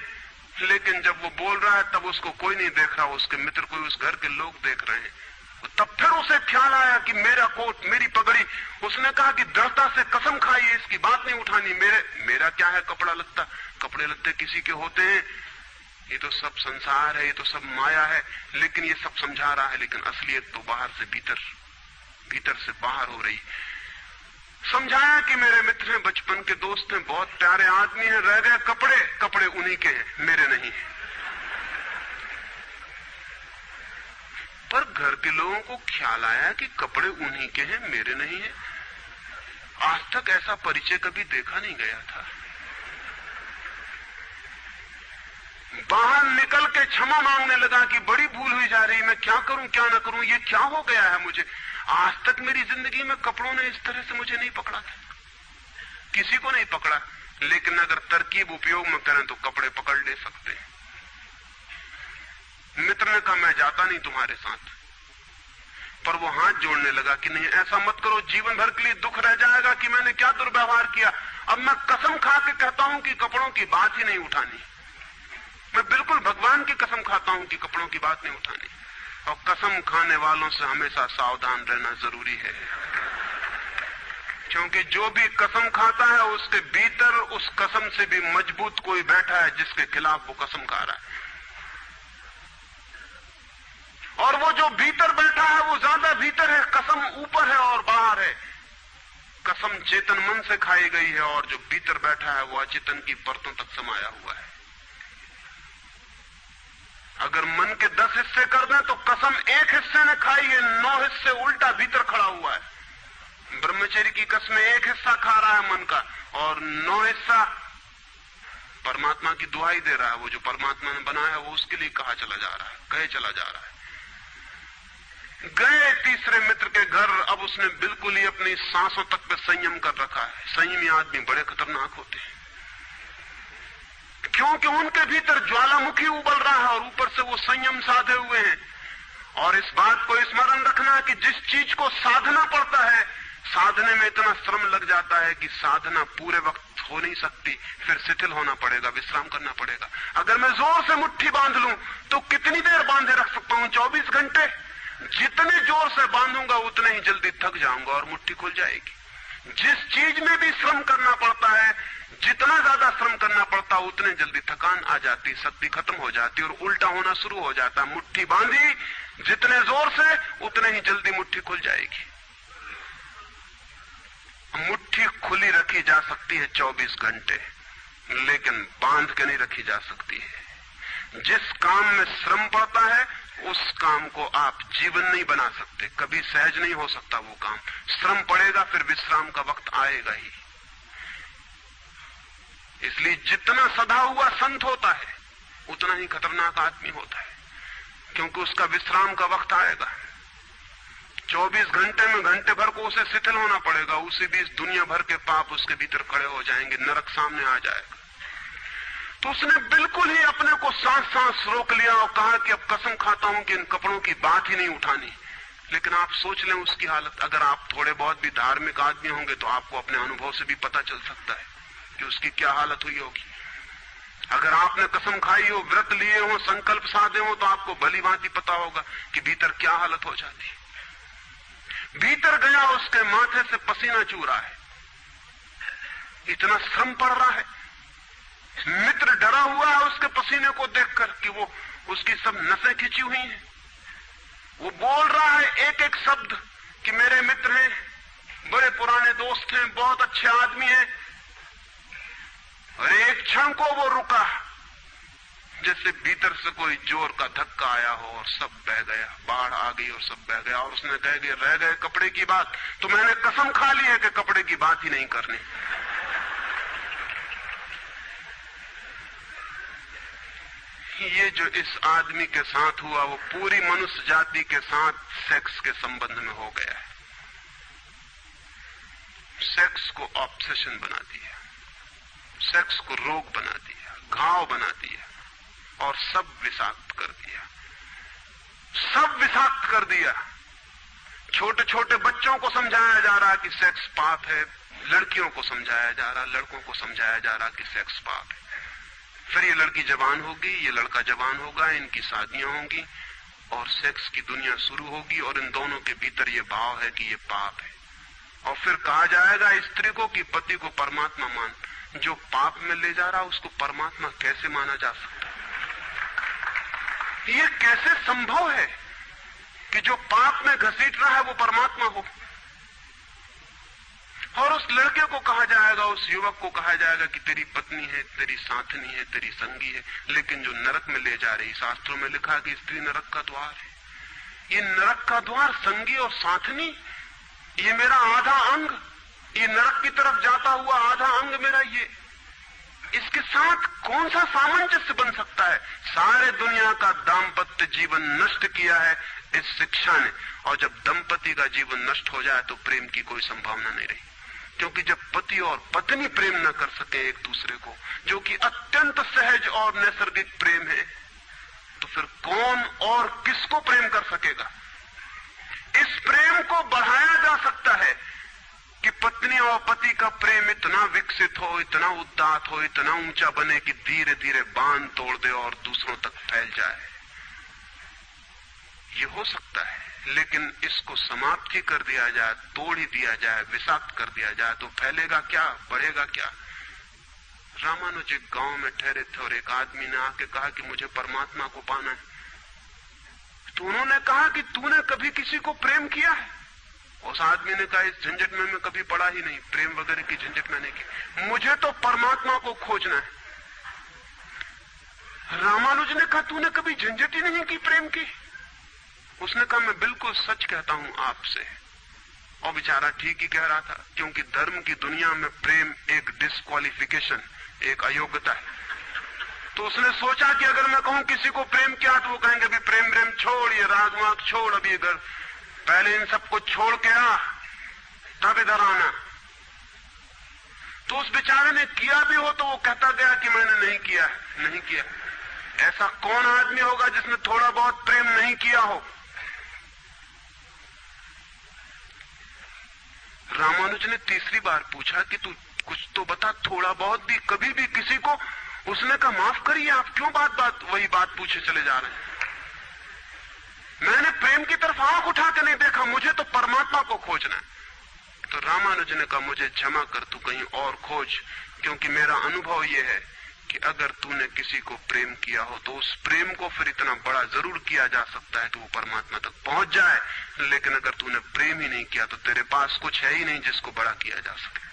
लेकिन जब वो बोल रहा है तब उसको कोई नहीं देख रहा, उसके मित्र कोई उस घर के लोग देख रहे हैं। तब फिर उसे ख्याल आया कि मेरा कोट, मेरी पगड़ी। उसने कहा कि दृढ़ता से कसम खाई, इसकी बात नहीं उठानी। मेरा क्या है कपड़ा लत्ता, कपड़े लत्ते किसी के होते हैं, ये तो सब संसार है, ये तो सब माया है। लेकिन ये सब समझा रहा है, लेकिन असलियत तो बाहर से भीतर, भीतर से बाहर हो रही। समझाया कि मेरे मित्र हैं, बचपन के दोस्त हैं, बहुत प्यारे आदमी हैं, रह गए कपड़े, कपड़े उन्हीं के हैं, मेरे नहीं है। पर घर के लोगों को ख्याल आया कि कपड़े उन्हीं के हैं, मेरे नहीं है। आज तक ऐसा परिचय कभी देखा नहीं गया था। बाहर निकल के क्षमा मांगने लगा कि बड़ी भूल हुई जा रही, मैं क्या करूं क्या ना करूं, ये क्या हो गया है मुझे। आज तक मेरी जिंदगी में कपड़ों ने इस तरह से मुझे नहीं पकड़ा था, किसी को नहीं पकड़ा। लेकिन अगर तरकीब उपयोग में करें तो कपड़े पकड़ ले सकते हैं। मित्र ने कहा मैं जाता नहीं तुम्हारे साथ, पर वो हाथ जोड़ने लगा कि नहीं ऐसा मत करो, जीवन भर के लिए दुख रह जाएगा कि मैंने क्या दुर्व्यवहार किया। अब मैं कसम खा के कहता हूं कि कपड़ों की बात ही नहीं उठानी। मैं बिल्कुल भगवान की कसम खाता हूं कि कपड़ों की बात नहीं उठानी। और कसम खाने वालों से हमेशा सावधान रहना जरूरी है, क्योंकि जो भी कसम खाता है उसके भीतर उस कसम से भी मजबूत कोई बैठा है जिसके खिलाफ वो कसम खा रहा है। और वो जो भीतर बैठा है वो ज्यादा भीतर है, कसम ऊपर है और बाहर है। कसम चेतन मन से खाई गई है और जो भीतर बैठा है वो अचेतन की परतों तक समाया हुआ है। अगर मन के 10 हिस्से कर दें तो कसम एक हिस्से ने खाई है, 9 हिस्से उल्टा भीतर खड़ा हुआ है। ब्रह्मचर्य की कसमें एक हिस्सा खा रहा है मन का, और 9 हिस्सा परमात्मा की दुहाई दे रहा है। वो जो परमात्मा ने बनाया है वो उसके लिए कहा चला जा रहा है, कहे चला जा रहा है। गए तीसरे मित्र के घर। अब उसने बिल्कुल ही अपनी सांसों तक पे संयम कर रखा है। संयमी आदमी बड़े खतरनाक होते हैं, क्योंकि उनके भीतर ज्वालामुखी उबल रहा है और ऊपर से वो संयम साधे हुए हैं। और इस बात को स्मरण रखना कि जिस चीज को साधना पड़ता है, साधने में इतना श्रम लग जाता है कि साधना पूरे वक्त हो नहीं सकती, फिर शिथिल होना पड़ेगा, विश्राम करना पड़ेगा। अगर मैं जोर से मुट्ठी बांध लूं तो कितनी देर बांधे रख सकता हूं? 24 घंटे। जितने जोर से बांधूंगा उतने ही जल्दी थक जाऊंगा और मुट्ठी खुल जाएगी। जिस चीज में भी श्रम करना पड़ता है, जितना ज्यादा श्रम करना पड़ता है उतने जल्दी थकान आ जाती, शक्ति खत्म हो जाती और उल्टा होना शुरू हो जाता है। मुट्ठी बांधी जितने जोर से उतने ही जल्दी मुट्ठी खुल जाएगी। मुट्ठी खुली रखी जा सकती है 24 घंटे, लेकिन बांध के नहीं रखी जा सकती है। जिस काम में श्रम पड़ता है उस काम को आप जीवन नहीं बना सकते, कभी सहज नहीं हो सकता वो काम। श्रम पड़ेगा, फिर विश्राम का वक्त आएगा ही। इसलिए जितना सधा हुआ संत होता है उतना ही खतरनाक आदमी होता है, क्योंकि उसका विश्राम का वक्त आएगा। 24 घंटे में घंटे भर को उसे शिथिल होना पड़ेगा, उसी बीच दुनिया भर के पाप उसके भीतर खड़े हो जाएंगे, नरक सामने आ जाएगा। तो उसने बिल्कुल ही अपने को सांस सांस रोक लिया और कहा कि अब कसम खाता हूं कि इन कपड़ों की बात ही नहीं उठानी। लेकिन आप सोच लें उसकी हालत, अगर आप थोड़े बहुत भी धार्मिक आदमी होंगे तो आपको अपने अनुभव से भी पता चल सकता है कि उसकी क्या हालत हुई होगी। अगर आपने कसम खाई हो, व्रत लिए हो, संकल्प साधे हो, तो आपको भली भांति पता होगा कि भीतर क्या हालत हो जाती है। भीतर गया, उसके माथे से पसीना चू रहा है, इतना श्रम पड़ रहा है। मित्र डरा हुआ है उसके पसीने को देखकर कि वो उसकी सब नसें खिंची हुई हैं। वो बोल रहा है एक एक शब्द कि मेरे मित्र हैं, बड़े पुराने दोस्त हैं, बहुत अच्छे आदमी हैं। और एक क्षण को वो रुका, जैसे भीतर से कोई जोर का धक्का आया हो और सब बह गया, बाढ़ आ गई और सब बह गया। और उसने कह गया रह गए कपड़े की बात, तो मैंने कसम खा ली है कि कपड़े की बात ही नहीं करनी। ये जो इस आदमी के साथ हुआ वो पूरी मनुष्य जाति के साथ सेक्स के संबंध में हो गया है। सेक्स को ऑब्सेशन बना दिया, सेक्स को रोग बना दिया, घाव बना दिया और सब विषाक्त कर दिया, सब विषाक्त कर दिया। छोटे छोटे बच्चों को समझाया जा रहा कि सेक्स पाप है, लड़कियों को समझाया जा रहा, लड़कों को समझाया जा रहा कि सेक्स पाप है। फिर ये लड़की जवान होगी, ये लड़का जवान होगा, इनकी शादियां होंगी और सेक्स की दुनिया शुरू होगी और इन दोनों के भीतर ये भाव है कि ये पाप है। और फिर कहा जाएगा स्त्री को कि पति को परमात्मा मान। जो पाप में ले जा रहा उसको परमात्मा कैसे माना जा सकता? ये कैसे संभव है कि जो पाप में घसीट रहा है वो परमात्मा हो? और उस लड़के को कहा जाएगा, उस युवक को कहा जाएगा कि तेरी पत्नी है, तेरी साथनी है, तेरी संगी है। लेकिन जो नरक में ले जा रही, शास्त्रों में लिखा है कि स्त्री नरक का द्वार है। ये नरक का द्वार, संगी और साथनी, ये मेरा आधा अंग, ये नरक की तरफ जाता हुआ आधा अंग मेरा, ये इसके साथ कौन सा सामंजस्य बन सकता है? सारे दुनिया का दाम्पत्य जीवन नष्ट किया है इस शिक्षा ने। और जब दंपति का जीवन नष्ट हो जाए तो प्रेम की कोई संभावना नहीं रही, क्योंकि जब पति और पत्नी प्रेम न कर सके एक दूसरे को, जो कि अत्यंत सहज और नैसर्गिक प्रेम है, तो फिर कौन और किसको प्रेम कर सकेगा? इस प्रेम को बढ़ाया जा सकता है कि पत्नी और पति का प्रेम इतना विकसित हो, इतना उदात्त हो, इतना ऊंचा बने कि धीरे धीरे बांध तोड़ दे और दूसरों तक फैल जाए। ये हो सकता है, लेकिन इसको समाप्त ही कर दिया जाए, तोड़ ही दिया जाए, विषाक्त कर दिया जाए, तो फैलेगा क्या, बढ़ेगा क्या? रामानुज एक गांव में ठहरे थे और एक आदमी ने आके कहा कि मुझे परमात्मा को पाना है। तो उन्होंने कहा कि तूने कभी किसी को प्रेम किया है? उस आदमी ने कहा इस झंझट में मैं कभी पड़ा ही नहीं, प्रेम वगैरह की झंझट मैंने की, मुझे तो परमात्मा को खोजना है। रामानुज ने कहा तूने कभी झंझट ही नहीं की प्रेम की? उसने कहा मैं बिल्कुल सच कहता हूं आपसे। और बेचारा ठीक ही कह रहा था, क्योंकि धर्म की दुनिया में प्रेम एक डिस्क्वालिफिकेशन, एक अयोग्यता है। तो उसने सोचा कि अगर मैं कहूं किसी को प्रेम किया तो वो कहेंगे भी प्रेम प्रेम छोड़, ये राग वाग छोड़, अभी अगर पहले इन सबको छोड़ के आ तब इधर आना। तो उस बेचारे ने किया भी हो तो वो कहता गया कि मैंने नहीं किया, नहीं किया। ऐसा कौन आदमी होगा जिसने थोड़ा बहुत प्रेम नहीं किया हो? रामानुज ने तीसरी बार पूछा कि तू कुछ तो बता, थोड़ा बहुत भी, कभी भी किसी को? उसने कहा माफ करिए, आप क्यों बात बात वही बात पूछे चले जा रहे हैं? मैंने प्रेम की तरफ आंख उठा के नहीं देखा, मुझे तो परमात्मा को खोजना है। तो रामानुज ने कहा मुझे क्षमा कर, तू कहीं और खोज, क्योंकि मेरा अनुभव यह है कि अगर तूने किसी को प्रेम किया हो तो उस प्रेम को फिर इतना बड़ा जरूर किया जा सकता है कि वो परमात्मा तक पहुंच जाए। लेकिन अगर तूने प्रेम ही नहीं किया तो तेरे पास कुछ है ही नहीं जिसको बड़ा किया जा सके।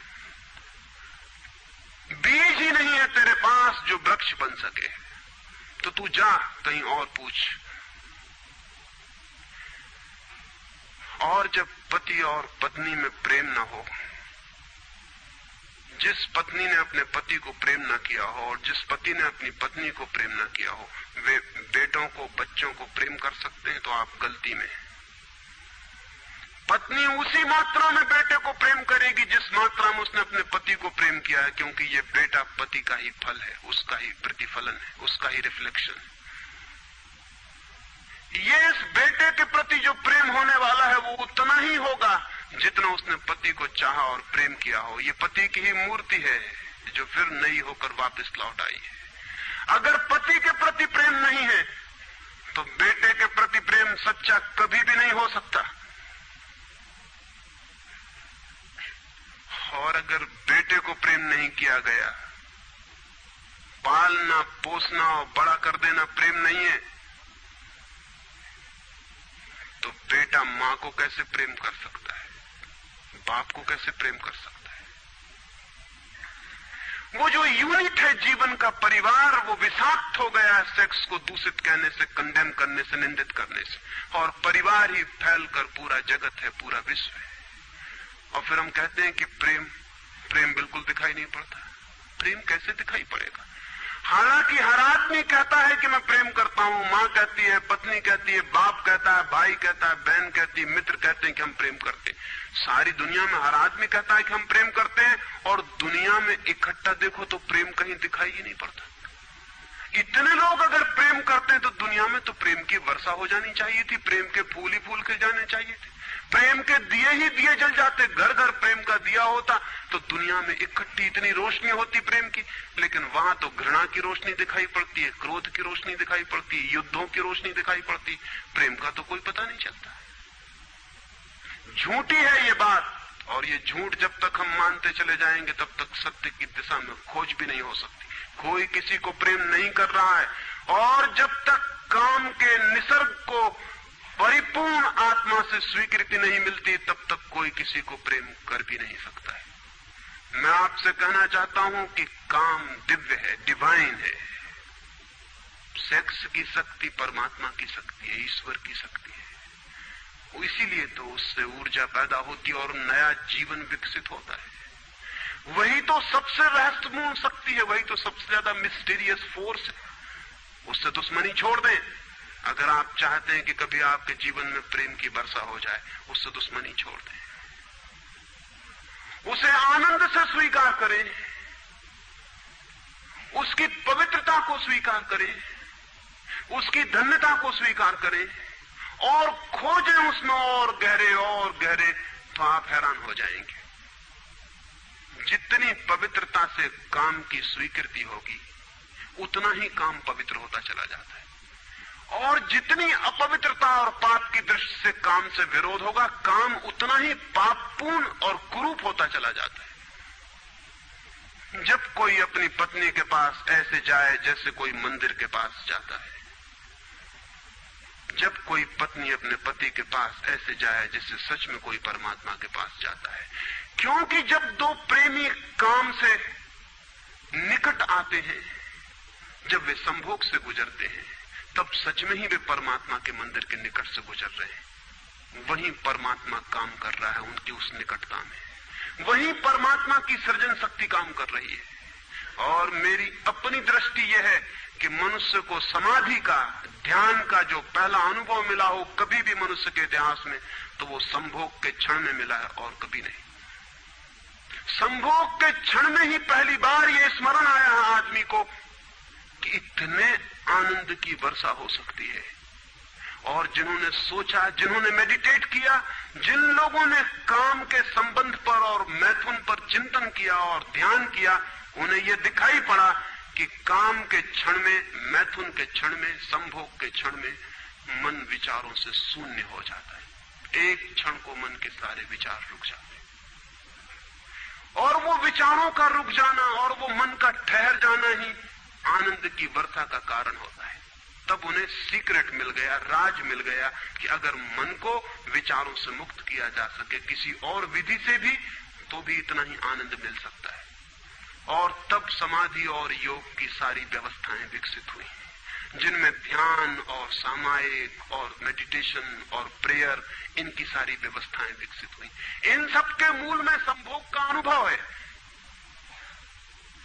बीज ही नहीं है तेरे पास जो वृक्ष बन सके। तो तू जा कहीं और पूछ। और जब पति और पत्नी में प्रेम न हो, जिस पत्नी ने अपने पति को प्रेम न किया हो और जिस पति ने अपनी पत्नी को प्रेम न किया हो, वे बेटों को, बच्चों को प्रेम कर सकते हैं तो आप गलती में हैं। पत्नी उसी मात्रा में बेटे को प्रेम करेगी जिस मात्रा में उसने अपने पति को प्रेम किया है, क्योंकि ये बेटा पति का ही फल है, उसका ही प्रतिफलन है, उसका ही रिफ्लेक्शन है। ये इस बेटे के प्रति जो प्रेम होने वाला है वो उतना ही होगा जितना उसने पति को चाहा और प्रेम किया हो। ये पति की ही मूर्ति है जो फिर नई होकर वापस लौट आई है। अगर पति के प्रति प्रेम नहीं है तो बेटे के प्रति प्रेम सच्चा कभी भी नहीं हो सकता। और अगर बेटे को प्रेम नहीं किया गया, पालना पोसना और बड़ा कर देना प्रेम नहीं है, तो बेटा मां को कैसे प्रेम कर सकता है, बाप को कैसे प्रेम कर सकता है? वो जो यूनिट है जीवन का परिवार, वो विषाक्त हो गया है सेक्स को दूषित कहने से, कंडेम करने से, निंदित करने से, और परिवार ही फैलकर पूरा जगत है, पूरा विश्व है। और फिर हम कहते हैं कि प्रेम बिल्कुल दिखाई नहीं पड़ता। प्रेम कैसे दिखाई पड़ेगा? हालांकि हर आदमी कहता है कि मैं प्रेम करता हूं, मां कहती है, पत्नी कहती है, बाप कहता है, भाई कहता है, बहन कहती है, मित्र कहते हैं कि हम प्रेम करते हैं। सारी दुनिया में हर आदमी कहता है कि हम प्रेम करते हैं, और दुनिया में इकट्ठा देखो तो प्रेम कहीं दिखाई ही नहीं पड़ता। इतने लोग अगर प्रेम करते हैं तो दुनिया में तो प्रेम की वर्षा हो जानी चाहिए थी, प्रेम के फूल ही फूल खिल जाने चाहिए थे, प्रेम के दिए ही दिए जल जाते, घर घर प्रेम का दिया होता तो दुनिया में इकट्ठी इतनी रोशनी होती प्रेम की। लेकिन वहां तो घृणा की रोशनी दिखाई पड़ती है, क्रोध की रोशनी दिखाई पड़ती है, युद्धों की रोशनी दिखाई पड़ती है, प्रेम का तो कोई पता नहीं चलता। झूठी है ये बात, और ये झूठ जब तक हम मानते चले जाएंगे तब तक सत्य की दिशा में खोज भी नहीं हो सकती। कोई किसी को प्रेम नहीं कर रहा है, और जब तक काम के निसर्ग को परिपूर्ण आत्मा से स्वीकृति नहीं मिलती तब तक कोई किसी को प्रेम कर भी नहीं सकता है। मैं आपसे कहना चाहता हूं कि काम दिव्य है, डिवाइन है। सेक्स की शक्ति परमात्मा की शक्ति है, ईश्वर की शक्ति है। इसीलिए तो उससे ऊर्जा पैदा होती है और नया जीवन विकसित होता है। वही तो सबसे रहस्यपूर्ण शक्ति है, वही तो सबसे ज्यादा मिस्टीरियस फोर्स है। उससे दुश्मनी छोड़ दें। अगर आप चाहते हैं कि कभी आपके जीवन में प्रेम की वर्षा हो जाए, उससे दुश्मनी छोड़ दें, उसे आनंद से स्वीकार करें, उसकी पवित्रता को स्वीकार करें, उसकी धन्यता को स्वीकार करें, और खोजें उसमें और गहरे, तो आप हैरान हो जाएंगे। जितनी पवित्रता से काम की स्वीकृति होगी उतना ही काम पवित्र होता चला जाता है, और जितनी अपवित्रता और पाप की दृष्टि से काम से विरोध होगा, काम उतना ही पापपूर्ण और कुरूप होता चला जाता है। जब कोई अपनी पत्नी के पास ऐसे जाए जैसे कोई मंदिर के पास जाता है, जब कोई पत्नी अपने पति के पास ऐसे जाए जैसे सच में कोई परमात्मा के पास जाता है, क्योंकि जब दो प्रेमी काम से निकट आते हैं, जब वे संभोग से गुजरते हैं, तब सच में ही वे परमात्मा के मंदिर के निकट से गुजर रहे हैं। वहीं परमात्मा काम कर रहा है उनकी उस निकटता में, वहीं परमात्मा की सृजन शक्ति काम कर रही है। और मेरी अपनी दृष्टि यह है कि मनुष्य को समाधि का, ध्यान का जो पहला अनुभव मिला हो कभी भी मनुष्य के इतिहास में, तो वो संभोग के क्षण में मिला है और कभी नहीं। संभोग के क्षण में ही पहली बार ये स्मरण आया है आदमी को कि इतने आनंद की वर्षा हो सकती है। और जिन्होंने सोचा, जिन्होंने मेडिटेट किया, जिन लोगों ने काम के संबंध पर और मैथुन पर चिंतन किया और ध्यान किया, उन्हें यह दिखाई पड़ा कि काम के क्षण में, मैथुन के क्षण में, संभोग के क्षण में मन विचारों से शून्य हो जाता है। एक क्षण को मन के सारे विचार रुक जाते हैं, और वो विचारों का रुक जाना और वो मन का ठहर जाना ही आनंद की वर्षा का कारण होता है। तब उन्हें सीक्रेट मिल गया, राज मिल गया कि अगर मन को विचारों से मुक्त किया जा सके किसी और विधि से भी, तो भी इतना ही आनंद मिल सकता है। और तब समाधि और योग की सारी व्यवस्थाएं विकसित हुई, जिनमें ध्यान और सामायिक और मेडिटेशन और प्रेयर, इनकी सारी व्यवस्थाएं विकसित हुई। इन सब के मूल में संभोग का अनुभव है।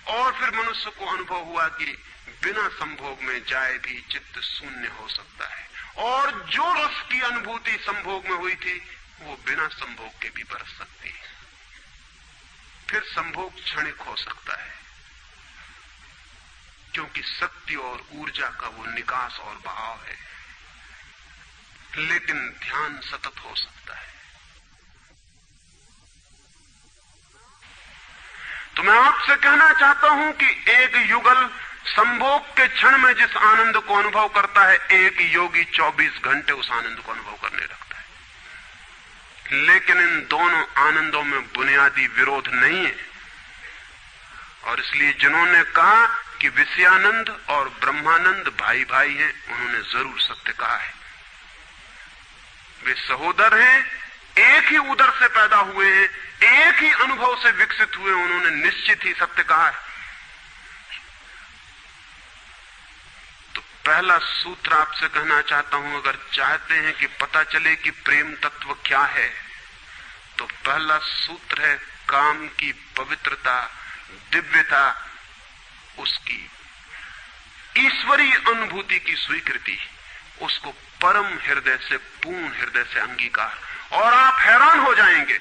और फिर मनुष्य को अनुभव हुआ कि बिना संभोग में जाए भी चित्त शून्य हो सकता है, और जो रस की अनुभूति संभोग में हुई थी वो बिना संभोग के भी बरस सकती है। फिर संभोग क्षणिक हो सकता है, क्योंकि शक्ति और ऊर्जा का वो निकास और बहाव है, लेकिन ध्यान सतत हो सकता है। तो मैं आपसे कहना चाहता हूं कि एक युगल संभोग के क्षण में जिस आनंद को अनुभव करता है, एक योगी 24 घंटे उस आनंद को अनुभव करने लगता है। लेकिन इन दोनों आनंदों में बुनियादी विरोध नहीं है, और इसलिए जिन्होंने कहा कि विषयानंद और ब्रह्मानंद भाई भाई हैं, उन्होंने जरूर सत्य कहा है। वे सहोदर हैं, एक ही उदर से पैदा हुए हैं, एक ही अनुभव से विकसित हुए, उन्होंने निश्चित ही सत्य कहा है। तो पहला सूत्र आपसे कहना चाहता हूं, अगर चाहते हैं कि पता चले कि प्रेम तत्व क्या है, तो पहला सूत्र है काम की पवित्रता, दिव्यता, उसकी ईश्वरीय अनुभूति की स्वीकृति, उसको परम हृदय से, पूर्ण हृदय से अंगीकार। और आप हैरान हो जाएंगे,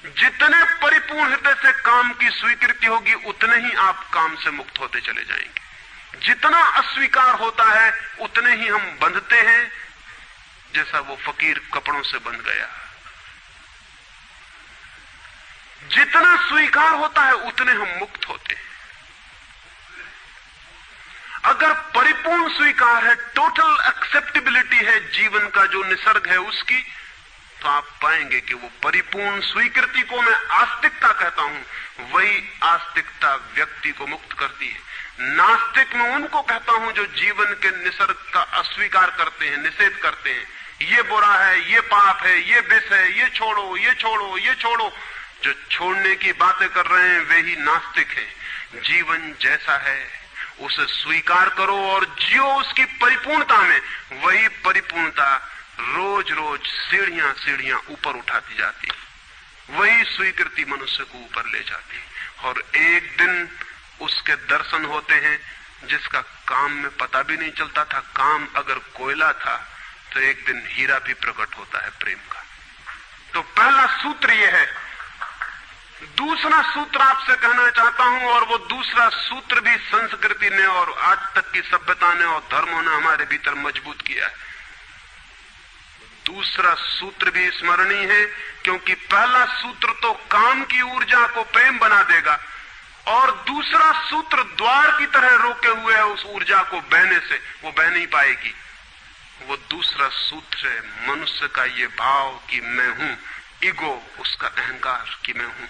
जितने परिपूर्ण हृदय से काम की स्वीकृति होगी, उतने ही आप काम से मुक्त होते चले जाएंगे। जितना अस्वीकार होता है, उतने ही हम बंधते हैं, जैसा वो फकीर कपड़ों से बंध गया। जितना स्वीकार होता है, उतने हम मुक्त होते हैं। अगर परिपूर्ण स्वीकार है, टोटल एक्सेप्टेबिलिटी है जीवन का जो निसर्ग है उसकी, तो आप पाएंगे कि वो परिपूर्ण स्वीकृति को मैं आस्तिकता कहता हूं। वही आस्तिकता व्यक्ति को मुक्त करती है। नास्तिक में उनको कहता हूं जो जीवन के निसर्ग का अस्वीकार करते हैं, निषेध करते हैं। ये बुरा है, ये पाप है, ये विष है, ये छोड़ो, ये छोड़ो, ये छोड़ो। जो छोड़ने की बातें कर रहे हैं वे ही नास्तिक हैं। जीवन जैसा है उसे स्वीकार करो और जियो उसकी परिपूर्णता में। वही परिपूर्णता रोज रोज सीढ़ियां सीढ़ियां ऊपर उठाती जाती, वही स्वीकृति मनुष्य को ऊपर ले जाती। और एक दिन उसके दर्शन होते हैं जिसका काम में पता भी नहीं चलता था। काम अगर कोयला था तो एक दिन हीरा भी प्रकट होता है प्रेम का। तो पहला सूत्र यह है। दूसरा सूत्र आपसे कहना चाहता हूं, और वो दूसरा सूत्र भी संस्कृति ने और आज तक की सभ्यता ने और धर्मों ने हमारे भीतर मजबूत किया है। दूसरा सूत्र भी स्मरणीय है, क्योंकि पहला सूत्र तो काम की ऊर्जा को प्रेम बना देगा, और दूसरा सूत्र द्वार की तरह रोके हुए है उस ऊर्जा को बहने से, वो बह नहीं पाएगी। वो दूसरा सूत्र है मनुष्य का ये भाव कि मैं हूं, ईगो, उसका अहंकार कि मैं हूं।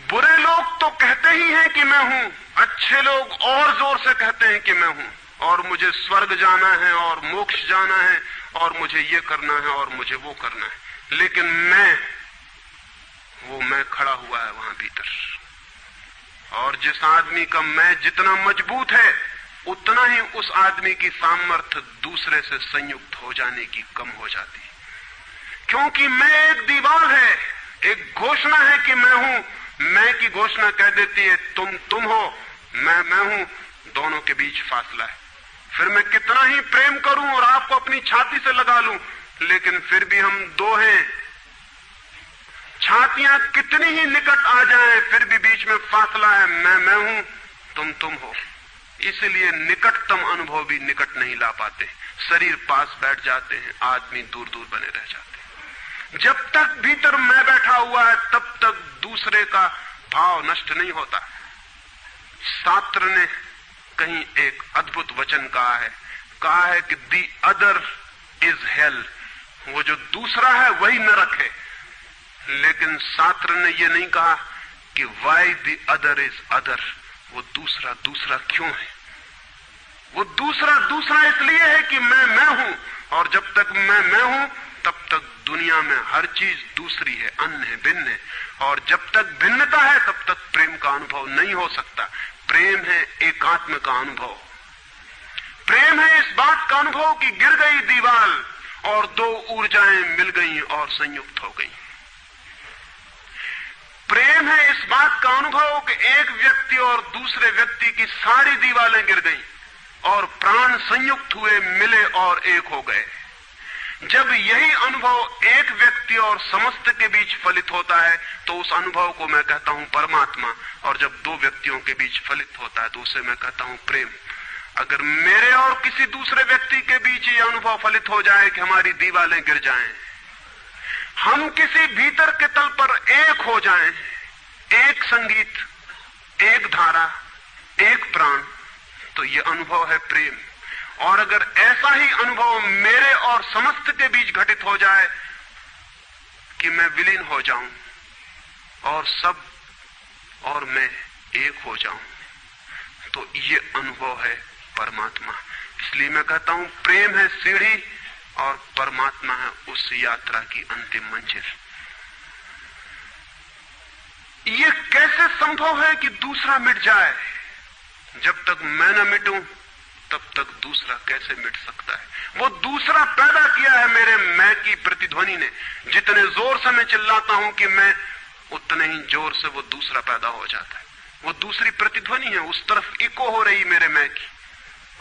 बुरे लोग तो कहते ही हैं कि मैं हूं, अच्छे लोग और जोर से कहते हैं कि मैं हूं, और मुझे स्वर्ग जाना है और मोक्ष जाना है और मुझे ये करना है और मुझे वो करना है। लेकिन वो मैं खड़ा हुआ है वहां भीतर। और जिस आदमी का मैं जितना मजबूत है, उतना ही उस आदमी की सामर्थ्य दूसरे से संयुक्त हो जाने की कम हो जाती है। क्योंकि मैं एक दीवार है, एक घोषणा है कि मैं हूं। मैं की घोषणा कह देती है तुम हो, मैं हूं, दोनों के बीच फासला है। फिर मैं कितना ही प्रेम करूं और आपको अपनी छाती से लगा लूं, लेकिन फिर भी हम दो हैं। छातियां कितनी ही निकट आ जाएं, फिर भी बीच में फासला है। मैं हूं, तुम हो। इसलिए निकटतम अनुभव भी निकट नहीं ला पाते। शरीर पास बैठ जाते हैं, आदमी दूर दूर बने रह जाते हैं। जब तक भीतर मैं बैठा हुआ है, तब तक दूसरे का भाव नष्ट नहीं होता। शास्त्र ने कहीं एक अद्भुत वचन कहा है कि दी अदर इज हेल। वो जो दूसरा है वही नरक है। लेकिन शास्त्र ने ये नहीं कहा कि why the other is other. वो दूसरा क्यों है? वो दूसरा इसलिए है कि मैं हूं, और जब तक मैं हूं तब तक दुनिया में हर चीज दूसरी है, अन्य है, भिन्न है। और जब तक भिन्नता है तब तक प्रेम का अनुभव नहीं हो सकता। प्रेम है एकात्म का अनुभव। प्रेम है इस बात का अनुभव कि गिर गई दीवार और दो ऊर्जाएं मिल गई और संयुक्त हो गई। प्रेम है इस बात का अनुभव कि एक व्यक्ति और दूसरे व्यक्ति की सारी दीवारें गिर गईं और प्राण संयुक्त हुए, मिले और एक हो गए। जब यही अनुभव एक व्यक्ति और समस्त के बीच फलित होता है तो उस अनुभव को मैं कहता हूं परमात्मा, और जब दो व्यक्तियों के बीच फलित होता है तो उसे मैं कहता हूं प्रेम। अगर मेरे और किसी दूसरे व्यक्ति के बीच ये अनुभव फलित हो जाए कि हमारी दीवारें गिर जाएं, हम किसी भीतर के तल पर एक हो जाएं, एक संगीत, एक धारा, एक प्राण, तो ये अनुभव है प्रेम। और अगर ऐसा ही अनुभव मेरे और समस्त के बीच घटित हो जाए कि मैं विलीन हो जाऊं और सब और मैं एक हो जाऊं, तो ये अनुभव है परमात्मा। इसलिए मैं कहता हूं प्रेम है सीढ़ी और परमात्मा है उस यात्रा की अंतिम मंजिल। ये कैसे संभव है कि दूसरा मिट जाए? जब तक मैं न मिटूं तब तक दूसरा कैसे मिट सकता है? वो दूसरा पैदा किया है मेरे मैं की प्रतिध्वनि ने। जितने जोर से मैं चिल्लाता हूं कि मैं, उतने ही जोर से वो दूसरा पैदा हो जाता है। वो दूसरी प्रतिध्वनि है, उस तरफ इको हो रही मेरे मैं की।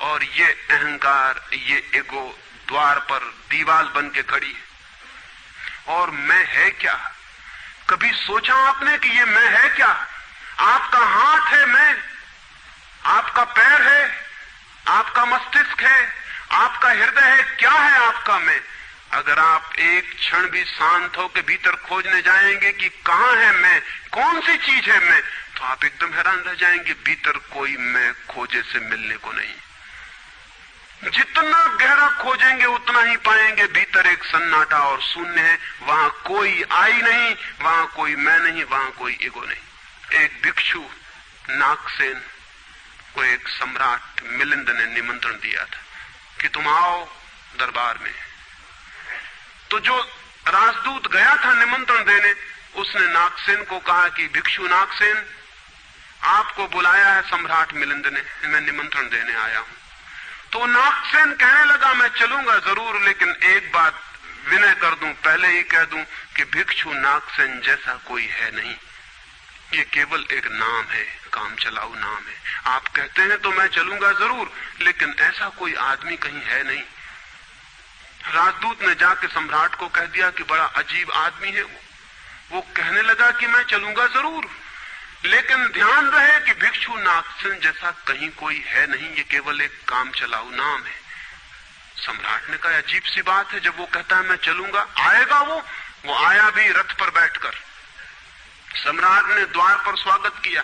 और ये अहंकार, ये ईगो द्वार पर दीवार बन के खड़ी है। और मैं है क्या? कभी सोचा आपने कि ये मैं है क्या? आपका हाथ है मैं, आपका पैर है, आपका मस्तिष्क है, आपका हृदय है, क्या है आपका मैं? अगर आप एक क्षण भी शांत हो के भीतर खोजने जाएंगे कि कहां है मैं, कौन सी चीज है मैं, तो आप एकदम हैरान रह जाएंगे। भीतर कोई मैं खोजे से मिलने को नहीं। जितना गहरा खोजेंगे उतना ही पाएंगे भीतर एक सन्नाटा और शून्य है। वहां कोई आई नहीं, वहां कोई मैं नहीं, वहां कोई ईगो नहीं। एक भिक्षु नागसेन को एक सम्राट मिलिंद ने निमंत्रण दिया था कि तुम आओ दरबार में। तो जो राजदूत गया था निमंत्रण देने, उसने नागसेन को कहा कि भिक्षु नागसेन, आपको बुलाया है सम्राट मिलिंद ने, मैं निमंत्रण देने आया हूं। तो नागसेन कहने लगा मैं चलूंगा जरूर, लेकिन एक बात विनय कर दूं, पहले ही कह दूं कि भिक्षु नागसेन जैसा कोई है नहीं। ये केवल एक नाम है, काम चलाऊ नाम है। आप कहते हैं तो मैं चलूंगा जरूर, लेकिन ऐसा कोई आदमी कहीं है नहीं। राजदूत ने जाके सम्राट को कह दिया कि बड़ा अजीब आदमी है वो कहने लगा कि मैं चलूंगा जरूर, लेकिन ध्यान रहे कि भिक्षु नागसेन जैसा कहीं कोई है नहीं, ये केवल एक काम चलाऊ नाम है। सम्राट ने कहा अजीब सी बात है, जब वो कहता है मैं चलूंगा, आएगा वो आया भी रथ पर बैठकर। सम्राट ने द्वार पर स्वागत किया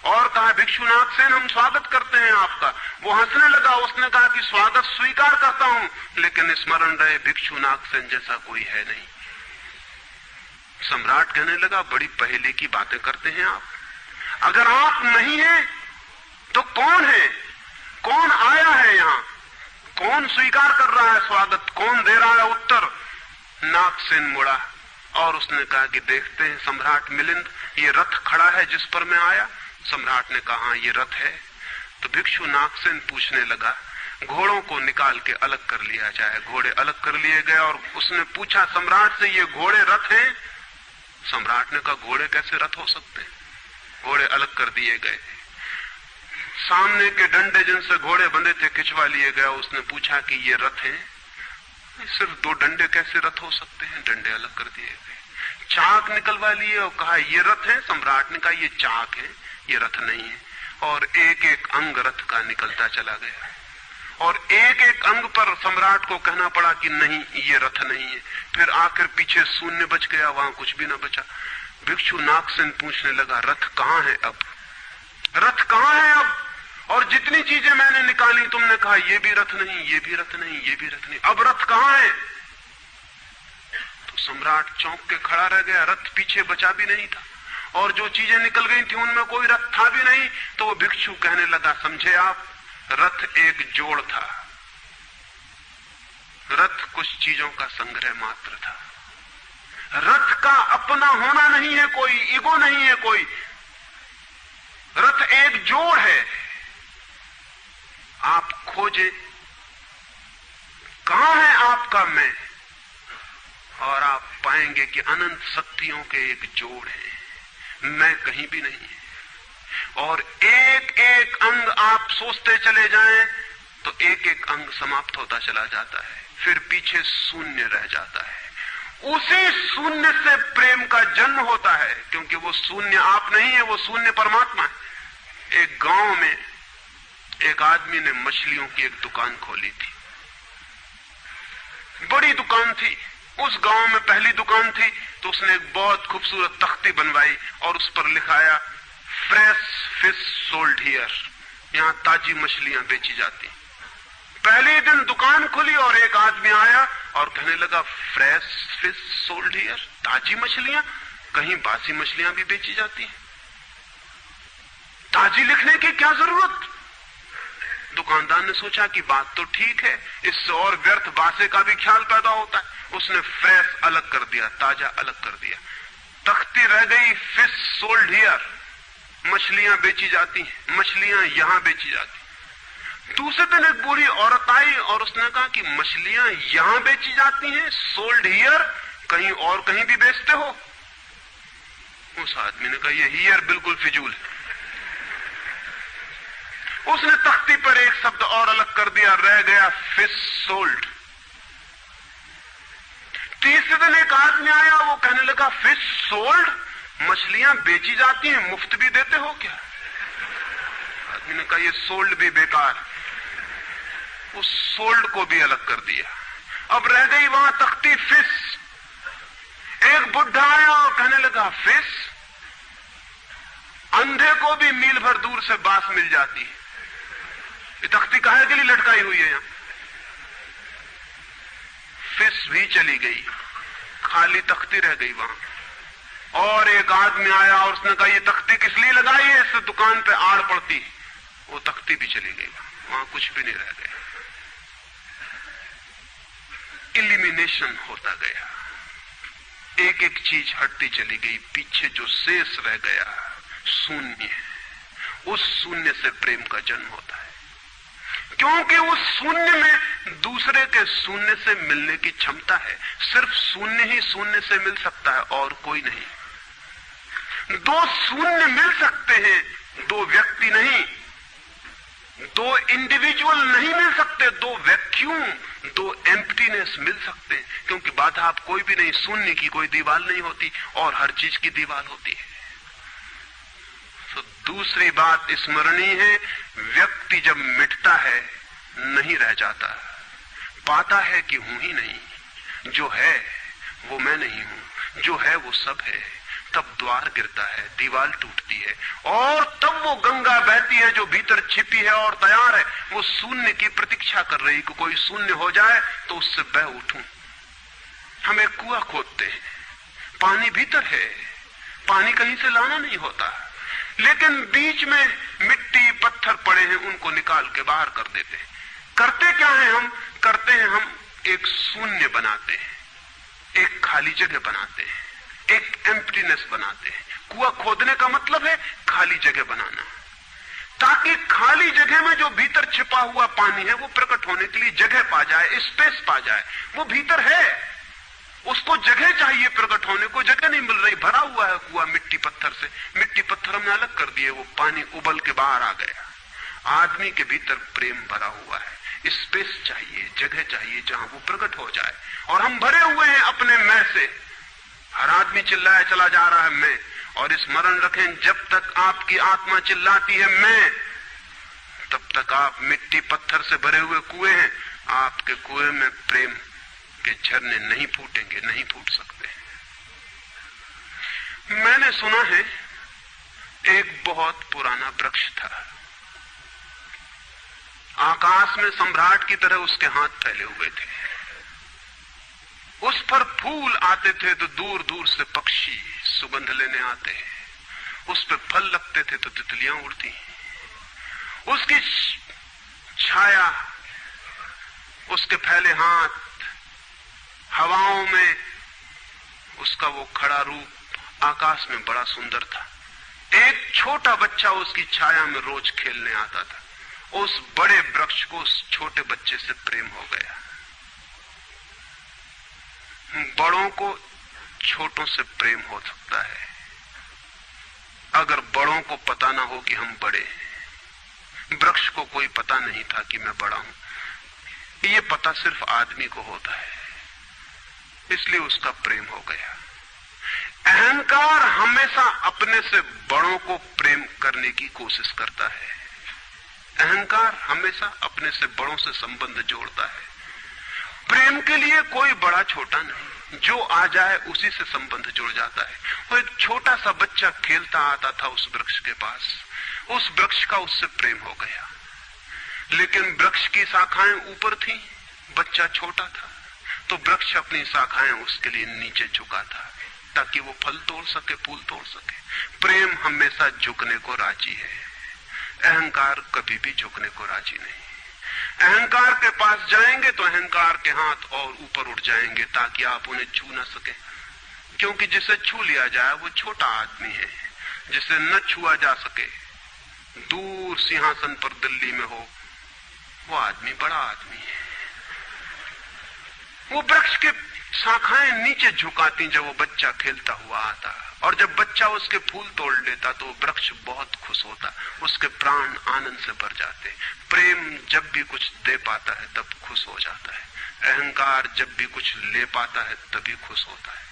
और कहा भिक्षु नागसेन हम स्वागत करते हैं आपका। वो हंसने लगा, उसने कहा कि स्वागत स्वीकार करता हूं, लेकिन स्मरण रहे भिक्षु नागसेन जैसा कोई है नहीं। सम्राट कहने लगा बड़ी पहेली की बातें करते हैं आप। अगर आप नहीं हैं तो कौन है? कौन आया है यहां? कौन स्वीकार कर रहा है स्वागत? कौन दे रहा है उत्तर? नागसेन मुड़ा और उसने कहा कि देखते हैं सम्राट मिलिंद, ये रथ खड़ा है जिस पर मैं आया। सम्राट ने कहा ये रथ है। तो भिक्षु नागसेन पूछने लगा घोड़ों को निकाल के अलग कर लिया जाए। घोड़े अलग कर लिए गए और उसने पूछा सम्राट से ये घोड़े रथ हैं? सम्राट ने कहा घोड़े कैसे रथ हो सकते हैं? घोड़े अलग कर दिए गए। सामने के डंडे जिनसे घोड़े बंधे थे खिंचवा लिए गए। उसने पूछा कि ये रथ हैं? सिर्फ दो डंडे कैसे रथ हो सकते हैं? डंडे अलग कर दिए गए। चाक निकलवा लिए और कहा ये रथ है। सम्राट ने कहा ये चाक है, ये रथ नहीं है। और एक एक अंग रथ का निकलता चला गया और एक एक अंग पर सम्राट को कहना पड़ा कि नहीं ये रथ नहीं है। फिर आखिर पीछे शून्य बच गया, वहां कुछ भी न बचा। भिक्षु नागसेन पूछने लगा रथ कहां है अब? रथ कहां है अब? और जितनी चीजें मैंने निकाली तुमने कहा ये भी रथ नहीं, ये भी रथ नहीं, ये भी रथ नहीं, अब रथ कहां है? तो सम्राट चौंक के खड़ा रह गया। रथ पीछे बचा भी नहीं था और जो चीजें निकल गई थी उनमें कोई रथ था भी नहीं। तो वो भिक्षु कहने लगा समझे आप, रथ एक जोड़ था। रथ कुछ चीजों का संग्रह मात्र था। रथ का अपना होना नहीं है कोई, ईगो नहीं है कोई। रथ एक जोड़ है। आप खोजे कहां है आपका मैं, और आप पाएंगे कि अनंत शक्तियों के एक जोड़ है। मैं कहीं भी नहीं है। और एक एक अंग आप सोचते चले जाएं तो एक एक अंग समाप्त होता चला जाता है, फिर पीछे शून्य रह जाता है। उसी शून्य से प्रेम का जन्म होता है, क्योंकि वो शून्य आप नहीं है, वो शून्य परमात्मा है। एक गांव में एक आदमी ने मछलियों की एक दुकान खोली थी, बड़ी दुकान थी। उस गांव में पहली दुकान थी, तो उसने एक बहुत खूबसूरत तख्ती बनवाई और उस पर लिखाया फ्रेश फिश सोल्ड हियर, यहां ताजी मछलियां बेची जाती। पहले दिन दुकान खुली और एक आदमी आया और कहने लगा फ्रेश फिश सोल्ड हियर, ताजी मछलियां, कहीं बासी मछलियां भी बेची जाती हैं? ताजी लिखने की क्या जरूरत? दुकानदार ने सोचा कि बात तो ठीक है, इससे और व्यर्थ बासे का भी ख्याल पैदा होता है। उसने फ्रेश अलग कर दिया, ताजा अलग कर दिया। तख्ती रह गई फिश सोल्ड हियर, मछलियां बेची जाती हैं, मछलियां यहां बेची जाती। दूसरे दिन एक बूढ़ी औरत आई और उसने कहा कि मछलियां यहां बेची जाती हैं, सोल्ड हियर, कहीं और कहीं भी बेचते हो? उस आदमी ने कहा ये हियर बिल्कुल फिजूल है। उसने तख्ती पर एक शब्द और अलग कर दिया, रह गया फिश सोल्ड। तीसरे दिन एक आदमी आया, वो कहने लगा फिश सोल्ड, मछलियां बेची जाती हैं, मुफ्त भी देते हो क्या? आदमी ने कहा ये सोल्ड भी बेकार। उस सोल्ड को भी अलग कर दिया। अब रह गई वहां तख्ती फिश। एक बुढ़ा आया और कहने लगा फिश, अंधे को भी मील भर दूर से बांस मिल जाती है, ये तख्ती काहे के लिए लटकाई हुई है यहां? फिश भी चली गई, खाली तख्ती रह गई वहां। और एक आदमी आया और उसने कहा ये तख्ती किस लिए लगाई है, इससे दुकान पे आड़ पड़ती। वो तख्ती भी चली गई, वहां कुछ भी नहीं रह गया। इलिमिनेशन होता गया, एक एक चीज हटती चली गई, पीछे जो शेष रह गया शून्य। उस शून्य से प्रेम का जन्म होता है, क्योंकि उस शून्य में दूसरे के शून्य से मिलने की क्षमता है। सिर्फ शून्य ही शून्य से मिल सकता है और कोई नहीं। दो शून्य मिल सकते हैं, दो व्यक्ति नहीं, दो इंडिविजुअल नहीं मिल सकते, दो वैक्यूम, दो एम्प्टीनेस मिल सकते हैं, क्योंकि बाधा आप कोई भी नहीं, शून्य की कोई दीवार नहीं होती और हर चीज की दीवार होती है। तो दूसरी बात स्मरणीय है, व्यक्ति जब मिटता है नहीं रह जाता, पाता है कि हूं ही नहीं, जो है वो मैं नहीं हूं, जो है वो सब है। तब द्वार गिरता है, दीवार टूटती है और तब वो गंगा बहती है जो भीतर छिपी है और तैयार है। वो शून्य की प्रतीक्षा कर रही कि कोई शून्य हो जाए तो उससे बह उठूं। हम एक कुआं खोदते हैं, पानी भीतर है, पानी कहीं से लाना नहीं होता, लेकिन बीच में मिट्टी पत्थर पड़े हैं, उनको निकाल के बाहर कर देते हैं। करते क्या है हम? करते हैं हम एक शून्य बनाते हैं, एक खाली जगह बनाते हैं, एक एम्प्टीनेस बनाते हैं। कुआं खोदने का मतलब है खाली जगह बनाना, ताकि खाली जगह में जो भीतर छिपा हुआ पानी है वो प्रकट होने के लिए जगह पा जाए, स्पेस पा जाए। वो भीतर है, उसको जगह चाहिए प्रकट होने को, जगह नहीं मिल रही, भरा हुआ है कुआं मिट्टी पत्थर से। मिट्टी पत्थर हमने अलग कर दिए, वो पानी उबल के बाहर आ गया। आदमी के भीतर प्रेम भरा हुआ है, स्पेस चाहिए, जगह चाहिए जहां वो प्रकट हो जाए। और हम भरे हुए हैं अपने मैं से। हर आदमी चिल्लाया चला जा रहा है मैं, और स्मरण रखें जब तक आपकी आत्मा चिल्लाती है मैं, तब तक आप मिट्टी पत्थर से भरे हुए कुएं हैं। आपके कुएं में प्रेम के झरने नहीं फूटेंगे, नहीं फूट सकते। मैंने सुना है एक बहुत पुराना वृक्ष था, आकाश में सम्राट की तरह उसके हाथ फैले हुए थे। उस पर फूल आते थे तो दूर दूर से पक्षी सुगंध लेने आते हैं, उस पर फल लगते थे तो तितलियां उड़ती। उसकी छाया, उसके फैले हाथ, हवाओं में उसका वो खड़ा रूप आकाश में बड़ा सुंदर था। एक छोटा बच्चा उसकी छाया में रोज खेलने आता था। उस बड़े वृक्ष को उस छोटे बच्चे से प्रेम हो गया। बड़ों को छोटों से प्रेम हो सकता है अगर बड़ों को पता ना हो कि हम बड़े हैं। वृक्ष को कोई पता नहीं था कि मैं बड़ा हूं। ये पता सिर्फ आदमी को होता है, इसलिए उसका प्रेम हो गया। अहंकार हमेशा अपने से बड़ों को प्रेम करने की कोशिश करता है। अहंकार हमेशा अपने से बड़ों से संबंध जोड़ता है। प्रेम के लिए कोई बड़ा छोटा नहीं, जो आ जाए उसी से संबंध जुड़ जाता है। वो एक छोटा सा बच्चा खेलता आता था उस वृक्ष के पास, उस वृक्ष का उससे प्रेम हो गया। लेकिन वृक्ष की शाखाएं ऊपर थी, बच्चा छोटा था, तो वृक्ष अपनी शाखाएं उसके लिए नीचे झुका था ताकि वो फल तोड़ सके, फूल तोड़ सके। प्रेम हमेशा झुकने को राजी है, अहंकार कभी भी झुकने को राजी नहीं। अहंकार के पास जाएंगे तो अहंकार के हाथ और ऊपर उठ जाएंगे ताकि आप उन्हें छू न सके, क्योंकि जिसे छू लिया जाए वो छोटा आदमी है। जिसे न छुआ जा सके, दूर सिंहासन पर दिल्ली में हो, वो आदमी बड़ा आदमी है। वो वृक्ष के शाखाएं नीचे झुकाती जब वो बच्चा खेलता हुआ आता, और जब बच्चा उसके फूल तोड़ लेता तो वृक्ष बहुत खुश होता, उसके प्राण आनंद से भर जाते। प्रेम जब भी कुछ दे पाता है तब खुश हो जाता है, अहंकार जब भी कुछ ले पाता है तभी खुश होता है।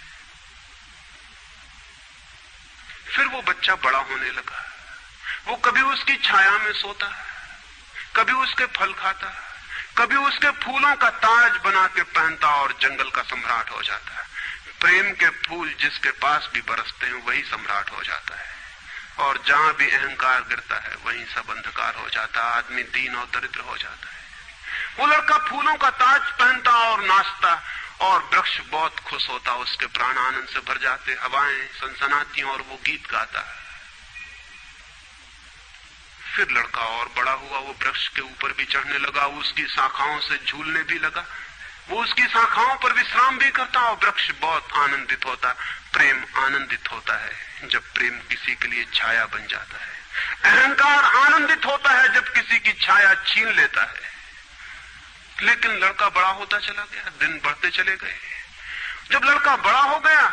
फिर वो बच्चा बड़ा होने लगा। वो कभी उसकी छाया में सोता, कभी उसके फल खाता, कभी उसके फूलों का ताज बना के पहनता और जंगल का सम्राट हो जाता है। प्रेम के फूल जिसके पास भी बरसते हैं वही सम्राट हो जाता है, और जहां भी अहंकार गिरता है वहीं सब अंधकार हो जाता है, आदमी दीन और दरिद्र हो जाता है। वो लड़का फूलों का ताज पहनता और नाचता, और वृक्ष बहुत खुश होता, उसके प्राण आनंद से भर जाते, हवाएं सनसनाती और वो गीत गाता है। फिर लड़का और बड़ा हुआ, वो वृक्ष के ऊपर भी चढ़ने लगा, उसकी शाखाओं से झूलने भी लगा, वो उसकी शाखाओं पर विश्राम भी करता, और वृक्ष बहुत आनंदित होता। प्रेम आनंदित होता है जब प्रेम किसी के लिए छाया बन जाता है। अहंकार आनंदित होता है जब किसी की छाया छीन लेता है। लेकिन लड़का बड़ा होता चला गया, दिन बढ़ते चले गए। जब लड़का बड़ा हो गया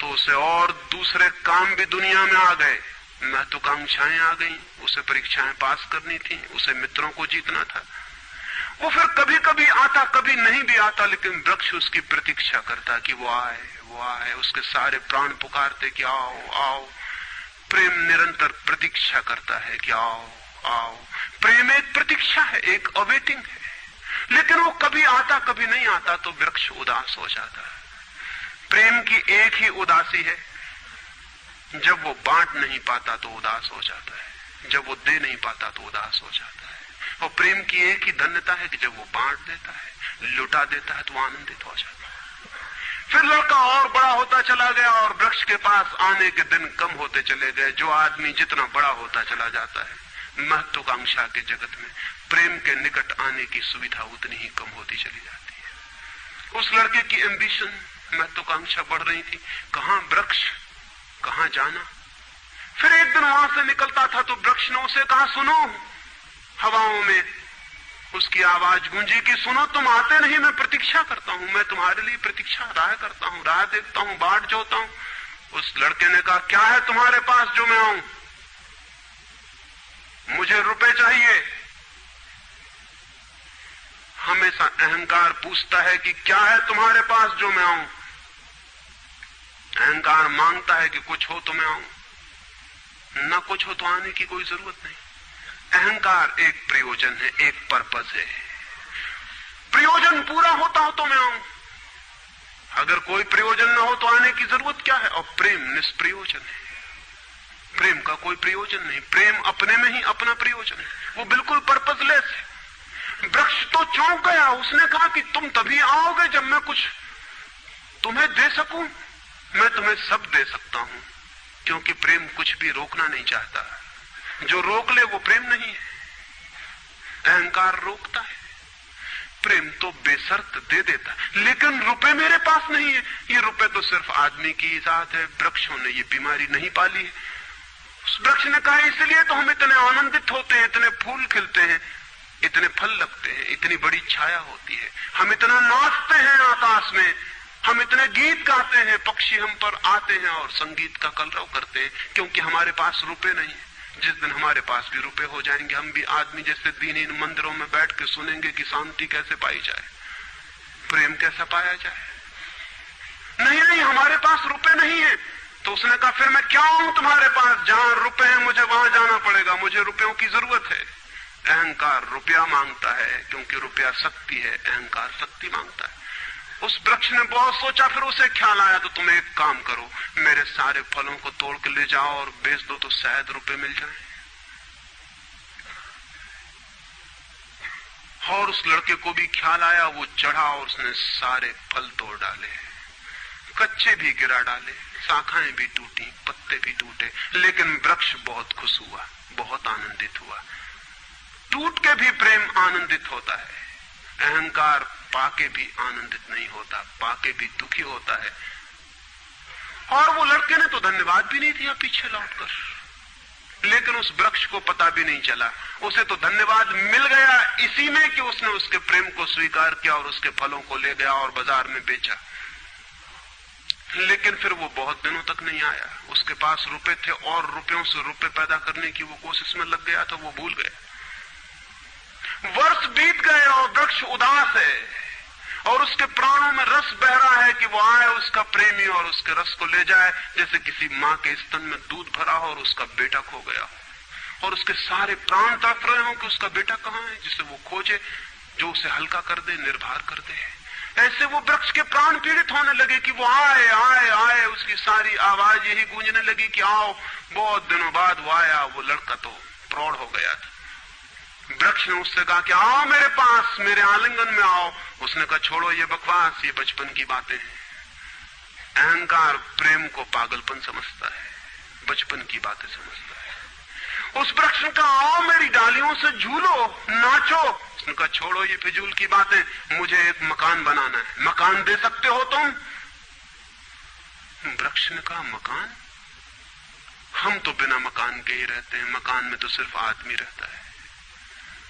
तो उसे और दूसरे काम भी दुनिया में आ गए, महत्वाकांक्षाएं आ गई, उसे परीक्षाएं पास करनी थी, उसे मित्रों को जीतना था। वो फिर कभी कभी आता, कभी नहीं भी आता, लेकिन वृक्ष उसकी प्रतीक्षा करता कि वो आए, वो आए। उसके सारे प्राण पुकारते कि आओ आओ। प्रेम निरंतर प्रतीक्षा करता है कि आओ आओ। प्रेम एक प्रतीक्षा है, एक अवेटिंग है। लेकिन वो कभी आता, कभी नहीं आता, तो वृक्ष उदास हो जाता है। प्रेम की एक ही उदासी है, जब वो बांट नहीं पाता तो उदास हो जाता है, जब वो दे नहीं पाता तो उदास हो जाता है। और प्रेम की एक ही धन्यता है कि जब वो बांट देता है, लुटा देता है, तो आनंदित हो जाता है। फिर लड़का और बड़ा होता चला गया, और वृक्ष के पास आने के दिन कम होते चले गए। जो आदमी जितना बड़ा होता चला जाता है, महत्वाकांक्षा के जगत में प्रेम के निकट आने की सुविधा उतनी ही कम होती चली जाती है। उस लड़के की एम्बिशन, महत्वाकांक्षा बढ़ रही थी, कहां वृक्ष, कहां जाना। फिर एक दिन वहां से निकलता था तो वृक्ष ने उसे कहा, सुनो। हवाओं में उसकी आवाज गूंजी कि सुनो, तुम आते नहीं, मैं प्रतीक्षा करता हूं, मैं तुम्हारे लिए प्रतीक्षा, राह करता हूं, राह देखता हूं, बाट जोता हूं। उस लड़के ने कहा, क्या है तुम्हारे पास जो मैं आऊं? मुझे रुपए चाहिए। हमेशा अहंकार पूछता है कि क्या है तुम्हारे पास जो मैं आऊं। अहंकार मांगता है कि कुछ हो तो मैं आऊं, ना कुछ हो तो आने की कोई जरूरत नहीं। अहंकार एक प्रयोजन है, एक पर्पस है। प्रयोजन पूरा होता हो तो मैं आऊं, अगर कोई प्रयोजन ना हो तो आने की जरूरत क्या है। और प्रेम निष्प्रयोजन है, प्रेम का कोई प्रयोजन नहीं। प्रेम अपने में ही अपना प्रयोजन है, वो बिल्कुल पर्पसलेस है। वृक्ष तो चौंक गया, उसने कहा कि तुम तभी आओगे जब मैं कुछ तुम्हें दे सकूं। मैं तुम्हें सब दे सकता हूं, क्योंकि प्रेम कुछ भी रोकना नहीं चाहता। जो रोक ले वो प्रेम नहीं है। अहंकार रोकता है, प्रेम तो बेशर्त दे देता है। लेकिन रुपए मेरे पास नहीं है। ये रुपए तो सिर्फ आदमी की इजाद है, वृक्षों ने ये बीमारी नहीं पाली है। उस वृक्ष ने कहा, इसलिए तो हम इतने आनंदित होते हैं, इतने फूल खिलते हैं, इतने फल लगते हैं, इतनी बड़ी छाया होती है, हम इतना नाचते हैं आकाश में, हम इतने गीत गाते हैं, पक्षी हम पर आते हैं और संगीत का कलरव करते हैं, क्योंकि हमारे पास रुपए नहीं है। जिस दिन हमारे पास भी रुपए हो जाएंगे, हम भी आदमी जैसे दीनहीन मंदिरों में बैठ के सुनेंगे कि शांति कैसे पाई जाए, प्रेम कैसा पाया जाए। नहीं नहीं, हमारे पास रुपए नहीं है। तो उसने कहा फिर मैं क्या हूं तुम्हारे पास, जहां रुपए हैं मुझे वहां जाना पड़ेगा, मुझे रुपयों की जरूरत है। अहंकार रुपया मांगता है क्योंकि रुपया शक्ति है, अहंकार शक्ति मांगता है। उस वृक्ष ने बहुत सोचा, फिर उसे ख्याल आया तो तुम एक काम करो, मेरे सारे फलों को तोड़ के ले जाओ और बेच दो तो शायद रुपए मिल जाएं। और उस लड़के को भी ख्याल आया, वो चढ़ा और उसने सारे फल तोड़ डाले, कच्चे भी गिरा डाले, शाखाएं भी टूटी, पत्ते भी टूटे, लेकिन वृक्ष बहुत खुश हुआ, बहुत आनंदित हुआ। टूट के भी प्रेम आनंदित होता है, अहंकार पाके भी आनंदित नहीं होता, पाके भी दुखी होता है। और वो लड़के ने तो धन्यवाद भी नहीं दिया पीछे लौटकर, लेकिन उस वृक्ष को पता भी नहीं चला, उसे तो धन्यवाद मिल गया इसी में कि उसने उसके प्रेम को स्वीकार किया और उसके फलों को ले गया और बाजार में बेचा। लेकिन फिर वो बहुत दिनों तक नहीं आया, उसके पास रुपए थे और रुपयों से रुपए पैदा करने की वो कोशिश में लग गया था, वो भूल गया। वर्ष बीत गए और वृक्ष उदास है और उसके प्राणों में रस बह रहा है कि वो आए उसका प्रेमी और उसके रस को ले जाए, जैसे किसी मां के स्तन में दूध भरा हो और उसका बेटा खो गया हो और उसके सारे प्राण तड़प रहे हो कि उसका बेटा कहां है, जिसे वो खोजे, जो उसे हल्का कर दे, निर्भर कर दे। ऐसे वो वृक्ष के प्राण पीड़ित होने लगे कि वो आए आए आए, उसकी सारी आवाज यही गूंजने लगी कि आओ। बहुत दिनों बाद वो आया, वो लड़का तो प्रौढ़ हो गया था। वृक्ष ने उससे कहा कि आओ मेरे पास, मेरे आलिंगन में आओ। उसने कहा छोड़ो ये बकवास, ये बचपन की बातें हैं। अहंकार प्रेम को पागलपन समझता है, बचपन की बातें समझता है। उस वृक्ष ने कहा आओ मेरी डालियों से झूलो, नाचो। उसने कहा छोड़ो ये फिजूल की बातें, मुझे एक मकान बनाना है। मकान दे सकते हो तुम? वृक्ष ने कहा मकान? हम तो बिना मकान के ही रहते हैं, मकान में तो सिर्फ आदमी रहता है।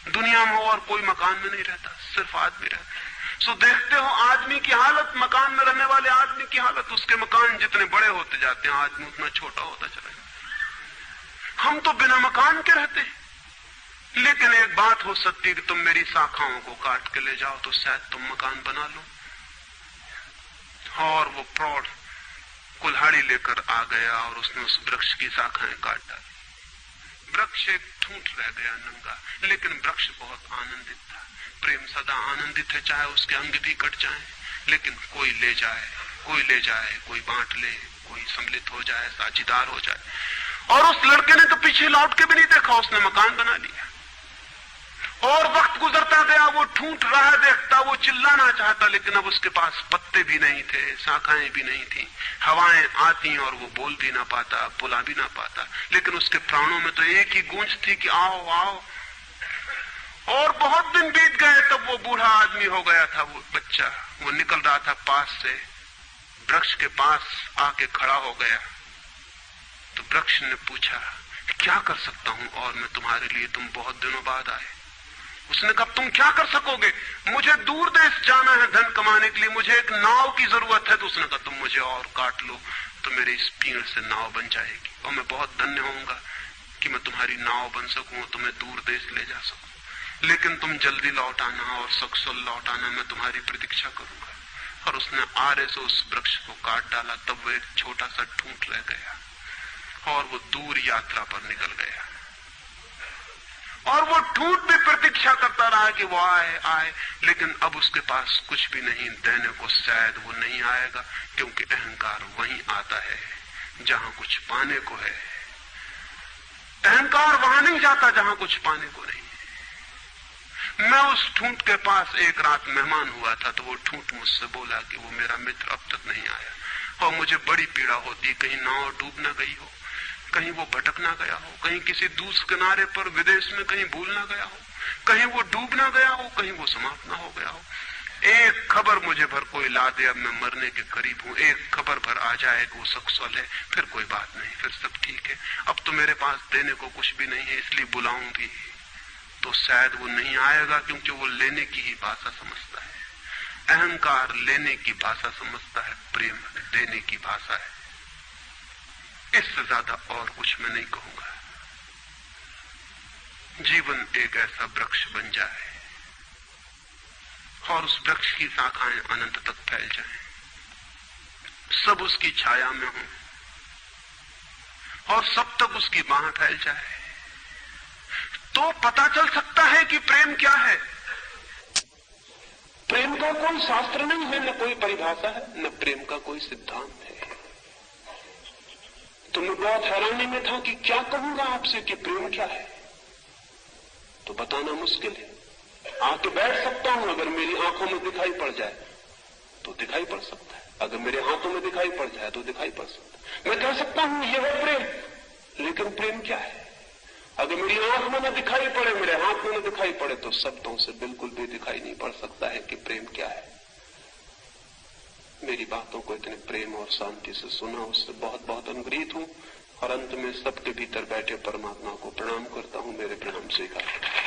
दुनिया में और कोई मकान में नहीं रहता, सिर्फ आदमी रहता है। सो देखते हो आदमी की हालत, मकान में रहने वाले आदमी की हालत। उसके मकान जितने बड़े होते जाते हैं, आदमी उतना छोटा होता चला जाता है। हम तो बिना मकान के रहते हैं। लेकिन एक बात हो सकती है कि तुम मेरी शाखाओं को काट के ले जाओ तो शायद तुम मकान बना लो। और वो प्रौढ़ कुल्हाड़ी लेकर आ गया और उसने उस वृक्ष की शाखाएं काट डाली। वृक्ष एक ठूंठ रह गया नंगा, लेकिन वृक्ष बहुत आनंदित था। प्रेम सदा आनंदित है, चाहे उसके अंग भी कट जाएं, लेकिन कोई ले जाए, कोई ले जाए, कोई बांट ले, कोई सम्मिलित हो जाए, साझीदार हो जाए। और उस लड़के ने तो पीछे लौट के भी नहीं देखा, उसने मकान बना लिया। और वक्त गुजरता गया, वो ठूंठ रहा देखता, वो चिल्लाना चाहता, लेकिन अब उसके पास पत्ते भी नहीं थे, शाखाएं भी नहीं थी, हवाएं आती और वो बोल भी ना पाता, बुला भी ना पाता। लेकिन उसके प्राणों में तो एक ही गूंज थी कि आओ आओ। और बहुत दिन बीत गए, तब वो बूढ़ा आदमी हो गया था, वो बच्चा, वो निकल रहा था पास से, वृक्ष के पास आके खड़ा हो गया। तो वृक्ष ने पूछा क्या कर सकता हूं और मैं तुम्हारे लिए, तुम बहुत दिनों बाद आए। उसने कहा तुम क्या कर सकोगे? मुझे दूर देश जाना है धन कमाने के लिए, मुझे एक नाव की जरूरत है। तो उसने कहा तुम मुझे और काट लो तो मेरी इस पीड़ से नाव बन जाएगी और मैं बहुत धन्य होऊंगा कि मैं तुम्हारी नाव बन सकूं, तुम्हें दूर देश ले जा सकूं। लेकिन तुम जल्दी लौट आना और सकुशल लौट आना, मैं तुम्हारी प्रतीक्षा करूंगा। और उसने आरे से उस वृक्ष को काट डाला। तब वो एक छोटा सा ठूंठ रह गया और वो दूर यात्रा पर निकल गया। और वो ठूंठ भी प्रतीक्षा करता रहा कि वो आए आए, लेकिन अब उसके पास कुछ भी नहीं देने को। शायद वो नहीं आएगा, क्योंकि अहंकार वहीं आता है जहां कुछ पाने को है। अहंकार वहां नहीं जाता जहां कुछ पाने को नहीं। मैं उस ठूंठ के पास एक रात मेहमान हुआ था, तो वो ठूंठ मुझसे बोला कि वो मेरा मित्र अब तक नहीं आया और मुझे बड़ी पीड़ा होती, कहीं नाव डूब ना गई हो, कहीं वो भटक ना गया हो, कहीं किसी दूसरे किनारे पर विदेश में कहीं भूल ना गया हो, कहीं वो डूब ना गया हो, कहीं वो समाप्त ना हो गया हो। एक खबर मुझे भर कोई ला दे, अब मैं मरने के करीब हूं, एक खबर भर आ जाए कि वो सकुशल है, फिर कोई बात नहीं, फिर सब ठीक है। अब तो मेरे पास देने को कुछ भी नहीं है, इसलिए बुलाऊं भी तो शायद वो नहीं आएगा, क्योंकि वो लेने की ही भाषा समझता है। अहंकार लेने की भाषा समझता है, प्रेम देने की भाषा है। इससे ज्यादा और कुछ मैं नहीं कहूंगा। जीवन एक ऐसा वृक्ष बन जाए और उस वृक्ष की शाखाएं अनंत तक फैल जाएं, सब उसकी छाया में हो और सब तक उसकी बाह फैल जाए, तो पता चल सकता है कि प्रेम क्या है। प्रेम का कोई शास्त्र नहीं है, न कोई परिभाषा है, न प्रेम का कोई सिद्धांत है। तो मैं बहुत हैरानी में था कि क्या कहूंगा आपसे कि प्रेम क्या है, तो बताना मुश्किल है। आके बैठ सकता हूं, अगर मेरी आंखों में दिखाई पड़ जाए तो दिखाई पड़ सकता है, अगर मेरे हाथों में दिखाई पड़ जाए तो दिखाई पड़ सकता है। मैं कह सकता हूं यह है प्रेम, लेकिन प्रेम क्या है? अगर मेरी आंख में न दिखाई पड़े, मेरे हाथ में न दिखाई पड़े, तो शब्दों से बिल्कुल भी दिखाई नहीं पड़ सकता है कि प्रेम क्या है। मेरी बातों को इतने प्रेम और शांति से सुना, उससे बहुत बहुत अनुग्रहित हूं और अंत में सबके भीतर बैठे परमात्मा को प्रणाम करता हूं। मेरे प्रणाम स्वीकार।